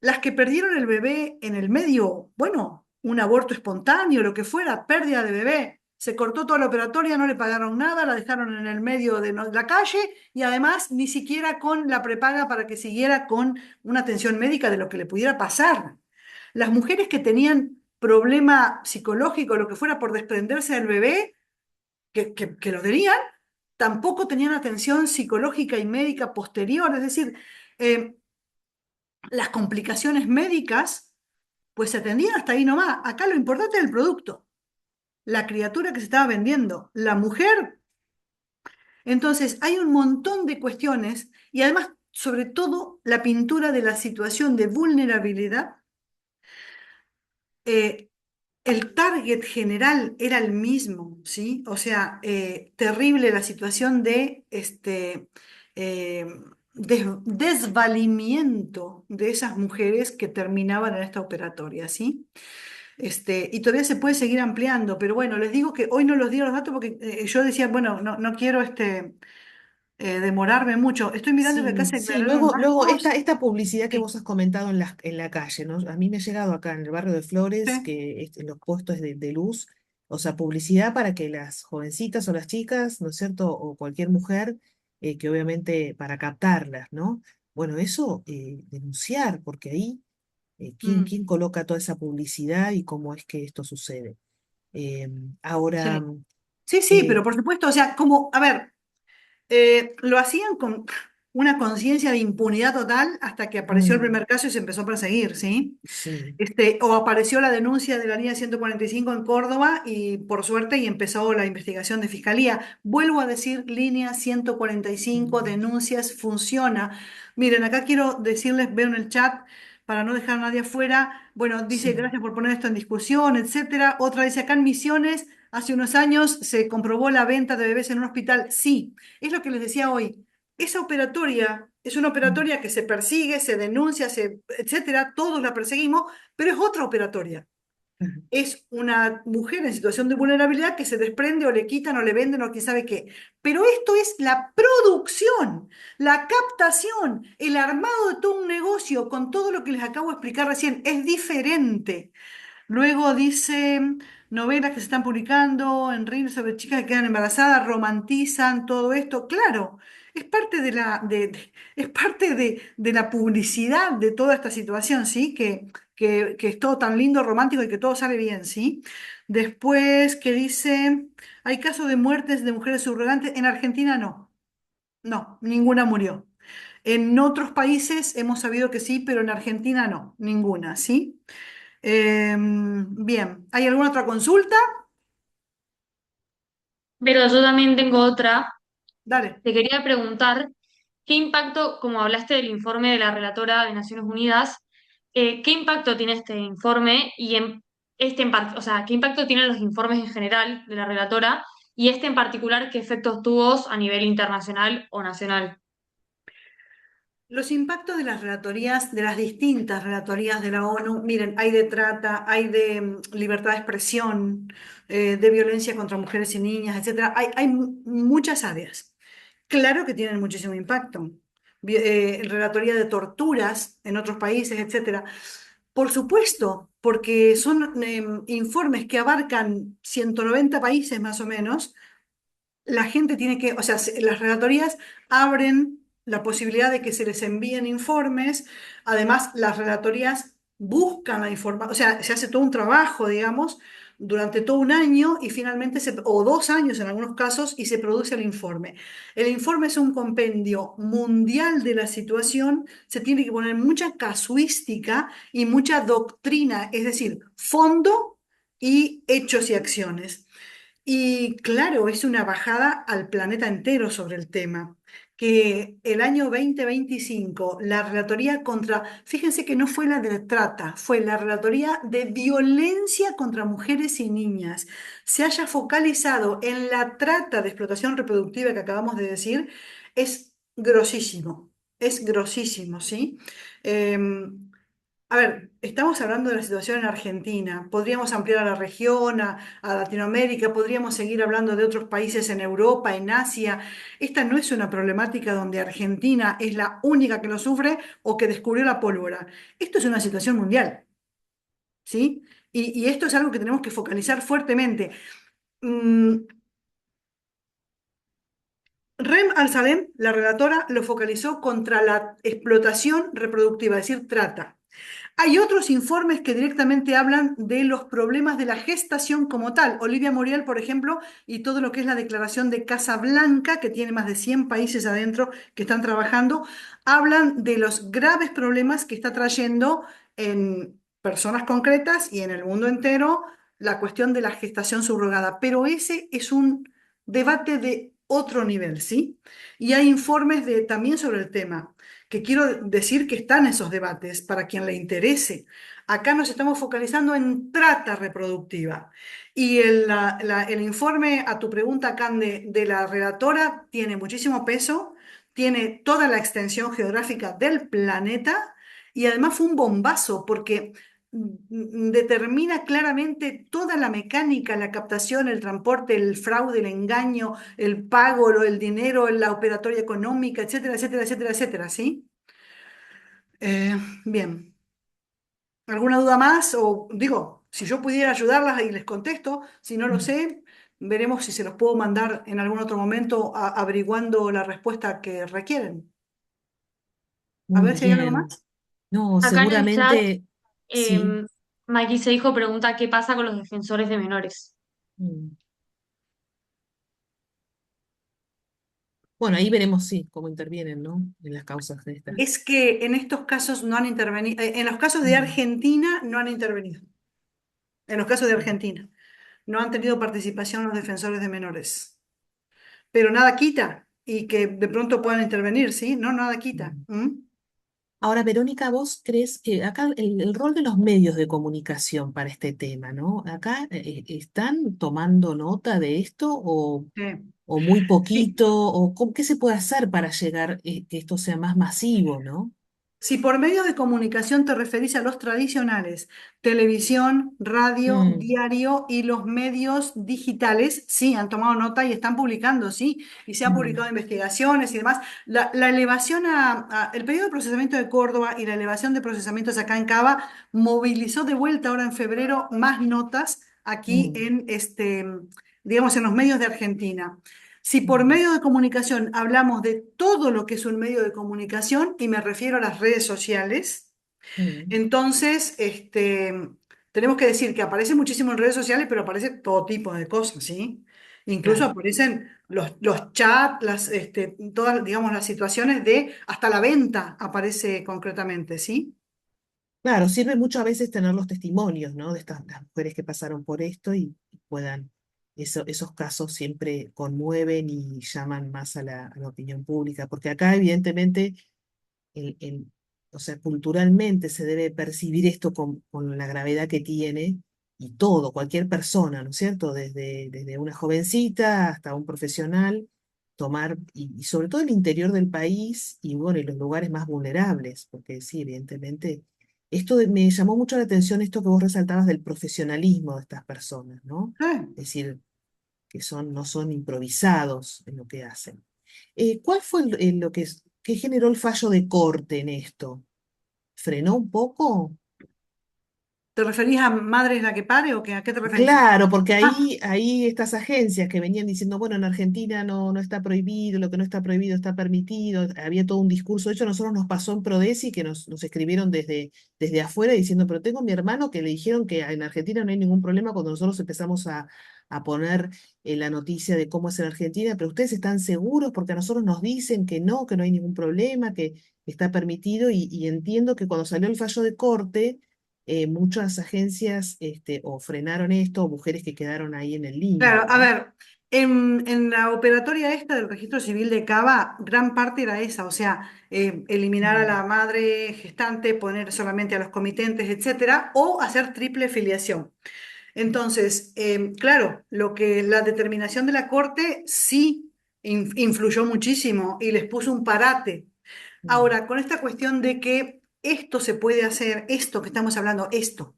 Speaker 3: las que perdieron el bebé en el medio, bueno, un aborto espontáneo, lo que fuera, pérdida de bebé, se cortó toda la operatoria, no le pagaron nada, la dejaron en el medio de la calle y además ni siquiera con la prepaga para que siguiera con una atención médica de lo que le pudiera pasar. Las mujeres que tenían problema psicológico, lo que fuera por desprenderse del bebé, que lo tenían, tampoco tenían atención psicológica y médica posterior. Es decir, eh, las complicaciones médicas, pues se atendían hasta ahí nomás. Acá lo importante es el producto, la criatura que se estaba vendiendo, la mujer. Entonces, hay un montón de cuestiones y además, sobre todo, la pintura de la situación de vulnerabilidad. eh, el target general era el mismo, ¿sí? O sea, terrible la situación de eh, desvalimiento de esas mujeres que terminaban en esta operatoria, ¿sí? Y todavía se puede seguir ampliando, pero bueno, les digo que hoy no los di los datos porque yo decía, bueno, no quiero demorarme mucho. Estoy mirando que acá
Speaker 1: Sí,
Speaker 3: se
Speaker 1: sí,
Speaker 3: aclararon
Speaker 1: luego,
Speaker 3: más
Speaker 1: luego
Speaker 3: cosas.
Speaker 1: esta publicidad que
Speaker 3: Sí,
Speaker 1: vos has comentado en la calle, ¿no? A mí me ha llegado acá en el barrio de Flores,
Speaker 3: sí,
Speaker 1: que los puestos de luz, o sea, publicidad para que las jovencitas o las chicas, ¿no es cierto? O cualquier mujer, que obviamente para captarlas, ¿no? Bueno, eso denunciar, porque ahí,
Speaker 3: mm,
Speaker 1: ¿quién coloca toda esa publicidad y cómo es que esto sucede? Ahora,
Speaker 3: sí. Sí, sí,
Speaker 1: eh,
Speaker 3: pero por supuesto, o sea, como, a ver. Lo hacían con una conciencia de impunidad total hasta que apareció el
Speaker 1: mm,
Speaker 3: primer caso y se empezó a perseguir, ¿sí?
Speaker 1: sí,
Speaker 3: O apareció la denuncia de la línea 145 en Córdoba y por suerte y empezó la investigación de fiscalía. Vuelvo a decir, línea 145,
Speaker 1: mm,
Speaker 3: denuncias, funciona. Miren, acá quiero decirles, veo en el chat, para no dejar a nadie afuera, bueno, dice
Speaker 1: sí.
Speaker 3: gracias por poner esto en discusión, etcétera. Otra dice, acá en Misiones, hace unos años se comprobó la venta de bebés en un hospital. Sí, es lo que les decía hoy. Esa operatoria es una
Speaker 1: Mm,
Speaker 3: operatoria que se persigue, se denuncia, etcétera, todos la perseguimos, pero es otra operatoria.
Speaker 1: claro.
Speaker 3: Es una mujer en situación de vulnerabilidad que se desprende o le quitan o le venden o quién sabe qué. Pero esto es la producción, la captación, el armado de todo un negocio con todo lo que les acabo de explicar recién. Es diferente. Luego dice novelas que se están publicando en Reels sobre chicas que quedan embarazadas, romantizan todo esto. Claro, es parte es parte de la publicidad de toda esta situación, ¿sí? Que es todo tan lindo, romántico y que todo sale bien, ¿sí? Después que dice, hay casos de muertes de mujeres subrogantes. En Argentina no, no, ninguna murió. En otros países hemos sabido que sí, pero en Argentina no, ninguna, ¿sí? Bien, ¿hay alguna otra consulta?
Speaker 2: Pero yo también tengo otra.
Speaker 3: Dale.
Speaker 2: Te quería preguntar, ¿qué impacto, como hablaste del informe de la relatora de Naciones Unidas, qué impacto tiene este informe y o sea, qué impacto tienen los informes en general de la relatora y este en particular, qué efectos tuvo a nivel internacional o nacional?
Speaker 3: Los impactos de las relatorías, de las distintas relatorías de la ONU, miren, hay de trata, hay de libertad de expresión, de violencia contra mujeres y niñas, etcétera. Hay muchas áreas. Claro que tienen muchísimo impacto. Relatoría de torturas en otros países, etcétera. Por supuesto, porque son informes que abarcan 190 países más o menos. La gente tiene que, o sea, las relatorías abren la posibilidad de que se les envíen informes. Además, las relatorías buscan la información, o sea, se hace todo un trabajo, digamos, durante todo un año y finalmente, o 2 años en algunos casos, y se produce el informe. El informe es un compendio mundial de la situación, se tiene que poner mucha casuística y mucha doctrina, es decir, fondo y hechos y acciones. Y claro, es una bajada al planeta entero sobre el tema. que el año 2025 la relatoría contra, fíjense que no fue la de trata, fue la relatoría de violencia contra mujeres y niñas, se haya focalizado en la trata de explotación reproductiva que acabamos de decir, es grosísimo, ¿sí? Em, a ver, estamos hablando de la situación en Argentina. Podríamos ampliar a la región, a Latinoamérica, podríamos seguir hablando de otros países en Europa, en Asia. Esta no es una problemática donde Argentina es la única que lo sufre o que descubrió la pólvora. Esto es una situación mundial, ¿sí? Y esto es algo que tenemos que focalizar fuertemente. Mm, Rem Al-Salem, la relatora, lo focalizó contra la explotación reproductiva, es decir, trata. Hay otros informes que directamente hablan de los problemas de la gestación como tal. Olivia Muriel, por ejemplo, y todo lo que es la Declaración de Casablanca, que tiene más de 100 países adentro que están trabajando, hablan de los graves problemas que está trayendo en personas concretas y en el mundo entero la cuestión de la gestación subrogada. Pero ese es un debate de otro nivel, ¿sí? Y hay informes también sobre el tema que quiero decir que están esos debates para quien le interese. Acá nos estamos focalizando en trata reproductiva. Y el informe a tu pregunta, Cande, de la relatora tiene muchísimo peso, tiene toda la extensión geográfica del planeta y además fue un bombazo porque determina claramente toda la mecánica, la captación, el transporte, el fraude, el engaño, el pago, el dinero, la operatoria económica, etcétera, etcétera, etcétera, etcétera, ¿sí? Eh, bien, ¿alguna duda más? O digo, si yo pudiera ayudarlas y les contesto, si no lo
Speaker 1: Mm.
Speaker 3: sé, veremos si se los puedo mandar en algún otro momento averiguando la respuesta que requieren. A
Speaker 1: Muy
Speaker 3: ver si hay algo
Speaker 1: bien.
Speaker 3: más.
Speaker 1: No,
Speaker 2: Acá en el chat,
Speaker 1: seguramente sí.
Speaker 2: eh, Mikey se dijo pregunta qué pasa con los defensores de menores.
Speaker 1: Mm. Bueno, ahí veremos, sí, cómo intervienen, ¿no? En las causas de esta.
Speaker 3: Es que en estos casos no han intervenido, en los casos de
Speaker 1: Mm.
Speaker 3: Argentina no han intervenido. En los casos de
Speaker 1: Mm.
Speaker 3: Argentina no han tenido participación los defensores de menores. Pero nada quita y que de pronto puedan intervenir, ¿sí? No, nada quita.
Speaker 1: Mm.
Speaker 3: ¿Mm?
Speaker 1: Ahora, Verónica, ¿vos crees que acá el rol de los medios de comunicación para este tema, ¿no? Acá están tomando nota de esto
Speaker 3: Sí.
Speaker 1: o muy
Speaker 3: Sí.
Speaker 1: poquito, o qué se puede hacer para llegar, que esto sea más masivo, ¿no?
Speaker 3: Si por medio de comunicación te referís a los tradicionales, televisión, radio,
Speaker 1: Mm.
Speaker 3: diario y los medios digitales, sí, han tomado nota y están publicando, sí, y se han
Speaker 1: Mm.
Speaker 3: publicado investigaciones y demás. La elevación el periodo de procesamiento de Córdoba y la elevación de procesamientos acá en Cava movilizó de vuelta ahora en febrero más notas aquí
Speaker 1: Mm.
Speaker 3: en digamos, en los medios de Argentina. Si por
Speaker 1: Mm.
Speaker 3: medio de comunicación hablamos de todo lo que es un medio de comunicación, y me refiero a las redes sociales,
Speaker 1: Mm.
Speaker 3: entonces tenemos que decir que aparece muchísimo en redes sociales, pero aparece todo tipo de cosas, ¿sí? Incluso
Speaker 1: Claro.
Speaker 3: aparecen los chats, todas, digamos, las situaciones de hasta la venta aparece concretamente, ¿sí?
Speaker 1: Claro, sirve mucho a veces tener los testimonios, ¿no? De estas las mujeres que pasaron por esto y puedan, esos casos siempre conmueven y llaman más a la opinión pública, porque acá evidentemente, el, el- o sea, culturalmente se debe percibir esto con la gravedad que tiene y todo, cualquier persona, ¿no es cierto? Desde una jovencita hasta un profesional, tomar, y sobre todo el interior del país y bueno, y los lugares más vulnerables, porque sí, evidentemente, me llamó mucho la atención esto que vos resaltabas del profesionalismo de estas personas, ¿no?
Speaker 3: Ah,
Speaker 1: Es decir, que no son improvisados en lo que hacen. ¿Cuál fue qué generó el fallo de corte en esto? ¿Frenó un poco?
Speaker 3: ¿te referís a Madre es la que pare o a qué te referís?
Speaker 1: Claro, porque
Speaker 3: Ah,
Speaker 1: ahí estas agencias que venían diciendo, bueno, en Argentina no está prohibido, lo que no está prohibido está permitido, había todo un discurso. De hecho, a nosotros nos pasó en Prodesi que nos escribieron desde afuera diciendo, pero tengo a mi hermano que le dijeron que en Argentina no hay ningún problema cuando nosotros empezamos a poner la noticia de cómo es en Argentina, pero ustedes están seguros porque a nosotros nos dicen que no hay ningún problema, que está permitido y entiendo que cuando salió el fallo de corte muchas agencias o frenaron esto, o mujeres que quedaron ahí en el limbo,
Speaker 3: claro, a
Speaker 1: ¿no?
Speaker 3: ver. En la operatoria esta del registro civil de Cava, gran parte era esa, o sea, eliminar a
Speaker 1: Mm,
Speaker 3: la madre gestante, poner solamente a los comitentes, etcétera, o hacer triple filiación. Entonces, claro, lo que la determinación de la Corte sí influyó muchísimo y les puso un parate.
Speaker 1: mm,
Speaker 3: Ahora, con esta cuestión de que esto se puede hacer, esto que estamos hablando, esto,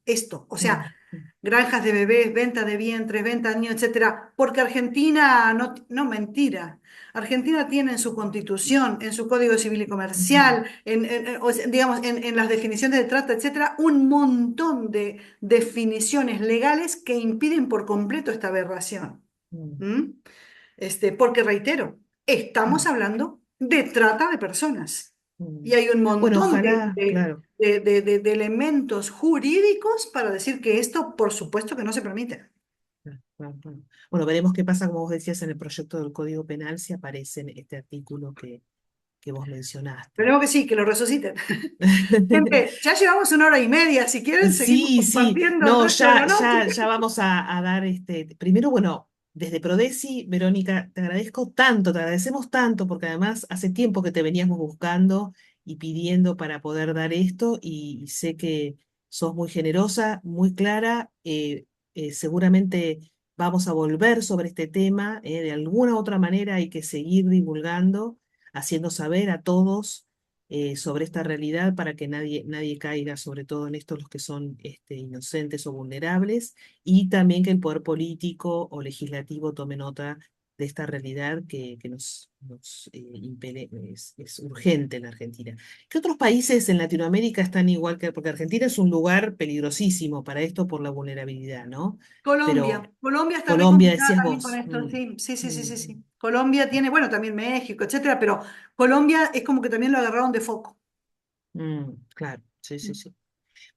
Speaker 3: o sea,
Speaker 1: mm, mm,
Speaker 3: granjas de bebés, venta de vientres, venta de niños, etcétera, porque Argentina, no, no mentira, Argentina tiene en su constitución, en su Código Civil y
Speaker 1: mm,
Speaker 3: Comercial, o sea, digamos, en las definiciones de trata, etcétera, un montón de definiciones legales que impiden por completo esta aberración.
Speaker 1: mm,
Speaker 3: ¿Mm? Porque reitero, estamos
Speaker 1: mm,
Speaker 3: hablando de trata de personas
Speaker 1: mm.
Speaker 3: y hay un
Speaker 1: Bueno,
Speaker 3: montón
Speaker 1: ojalá, claro.
Speaker 3: de elementos jurídicos para decir que esto, por supuesto, que no se permite.
Speaker 1: Claro, claro, claro. Bueno, veremos qué pasa, como vos decías, en el proyecto del Código Penal, si aparece en este artículo que vos mencionaste.
Speaker 3: Esperemos que sí, que lo resuciten. Gente, ya llevamos 1 hora y media. Si quieren, seguimos
Speaker 1: Sí, sí,
Speaker 3: compartiendo el
Speaker 1: no,
Speaker 3: resto de la
Speaker 1: ya
Speaker 3: noche.
Speaker 1: vamos a dar primero, bueno, desde Prodesi, Verónica, te agradezco tanto, te agradecemos tanto, porque además hace tiempo que te veníamos buscando y pidiendo para poder dar esto, y sé que sos muy generosa, muy clara, seguramente vamos a volver sobre este tema, de alguna u otra manera hay que seguir divulgando, haciendo saber a todos sobre esta realidad para que nadie caiga, sobre todo en esto los que son inocentes o vulnerables, y también que el poder político o legislativo tome nota de esta realidad que nos impele, es urgente en la Argentina. ¿Qué otros países en Latinoamérica están igual que, porque Argentina es un lugar peligrosísimo para esto por la vulnerabilidad, ¿no? Pero
Speaker 3: Colombia está re
Speaker 1: Colombia,
Speaker 3: complicada
Speaker 1: decías
Speaker 3: también con
Speaker 1: vos.
Speaker 3: esto, sí, sí, sí, sí, sí,
Speaker 1: Mm,
Speaker 3: sí. Colombia tiene, bueno, también México, etcétera, pero Colombia es como que también lo agarraron de foco.
Speaker 1: claro, sí, sí, sí.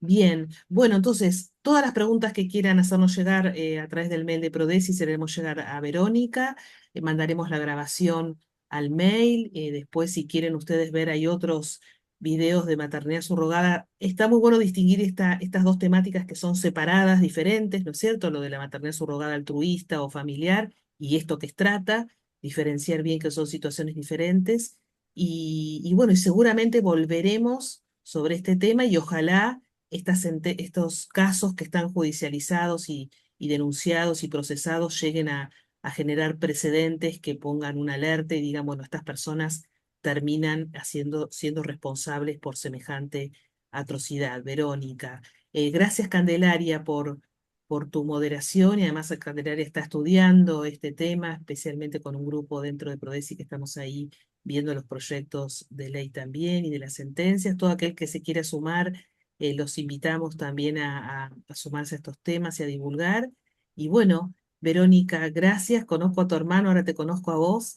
Speaker 1: Bien, bueno, entonces, todas las preguntas que quieran hacernos llegar a través del mail de Prodesi, se le haremos llegar a Verónica, mandaremos la grabación al mail, después si quieren ustedes ver, hay otros videos de maternidad subrogada. Está muy bueno distinguir estas dos temáticas que son separadas, diferentes, ¿no es cierto? Lo de la maternidad subrogada altruista o familiar y esto que es trata, diferenciar bien que son situaciones diferentes. Y bueno, y seguramente volveremos sobre este tema y ojalá estos casos que están judicializados y denunciados y procesados lleguen a generar precedentes que pongan una alerta y digan, bueno, estas personas terminan siendo responsables por semejante atrocidad. Verónica, gracias Candelaria por tu moderación y además Candelaria está estudiando este tema, especialmente con un grupo dentro de Prodesi que estamos ahí viendo los proyectos de ley también y de las sentencias. Todo aquel que se quiera sumar los invitamos también a sumarse a estos temas y a divulgar. Y bueno, Verónica, gracias. Conozco a tu hermano, ahora te conozco a vos.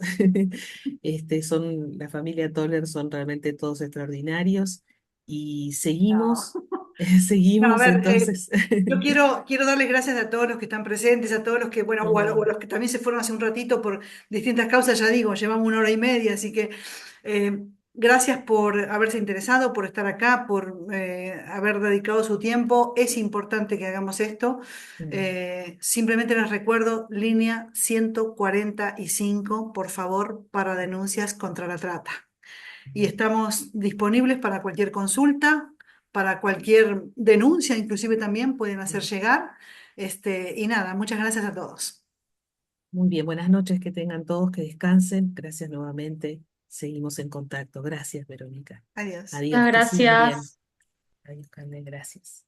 Speaker 1: La familia Toller son realmente todos extraordinarios. Y
Speaker 3: No.
Speaker 1: seguimos,
Speaker 3: No, a
Speaker 1: seguimos
Speaker 3: ver,
Speaker 1: entonces.
Speaker 3: yo quiero darles gracias a todos los que están presentes, a todos los que, bueno, o a
Speaker 1: Mm,
Speaker 3: los que también se fueron hace un ratito por distintas causas, ya digo, llevamos 1 hora y media, así que gracias por haberse interesado, por estar acá, por haber dedicado su tiempo. Es importante que hagamos esto.
Speaker 1: mm,
Speaker 3: Simplemente les recuerdo, línea 145, por favor, para denuncias contra la trata y estamos disponibles para cualquier consulta, para cualquier denuncia, inclusive también pueden hacer
Speaker 1: mm.
Speaker 3: llegar. Y nada, muchas gracias a todos.
Speaker 1: Muy bien, buenas noches, que tengan todos, que descansen. Gracias nuevamente. Seguimos en contacto. Gracias, Verónica.
Speaker 3: Adiós.
Speaker 2: Muchas
Speaker 1: Adiós, que sigan bien.
Speaker 2: gracias.
Speaker 1: Adiós, Carmen, gracias.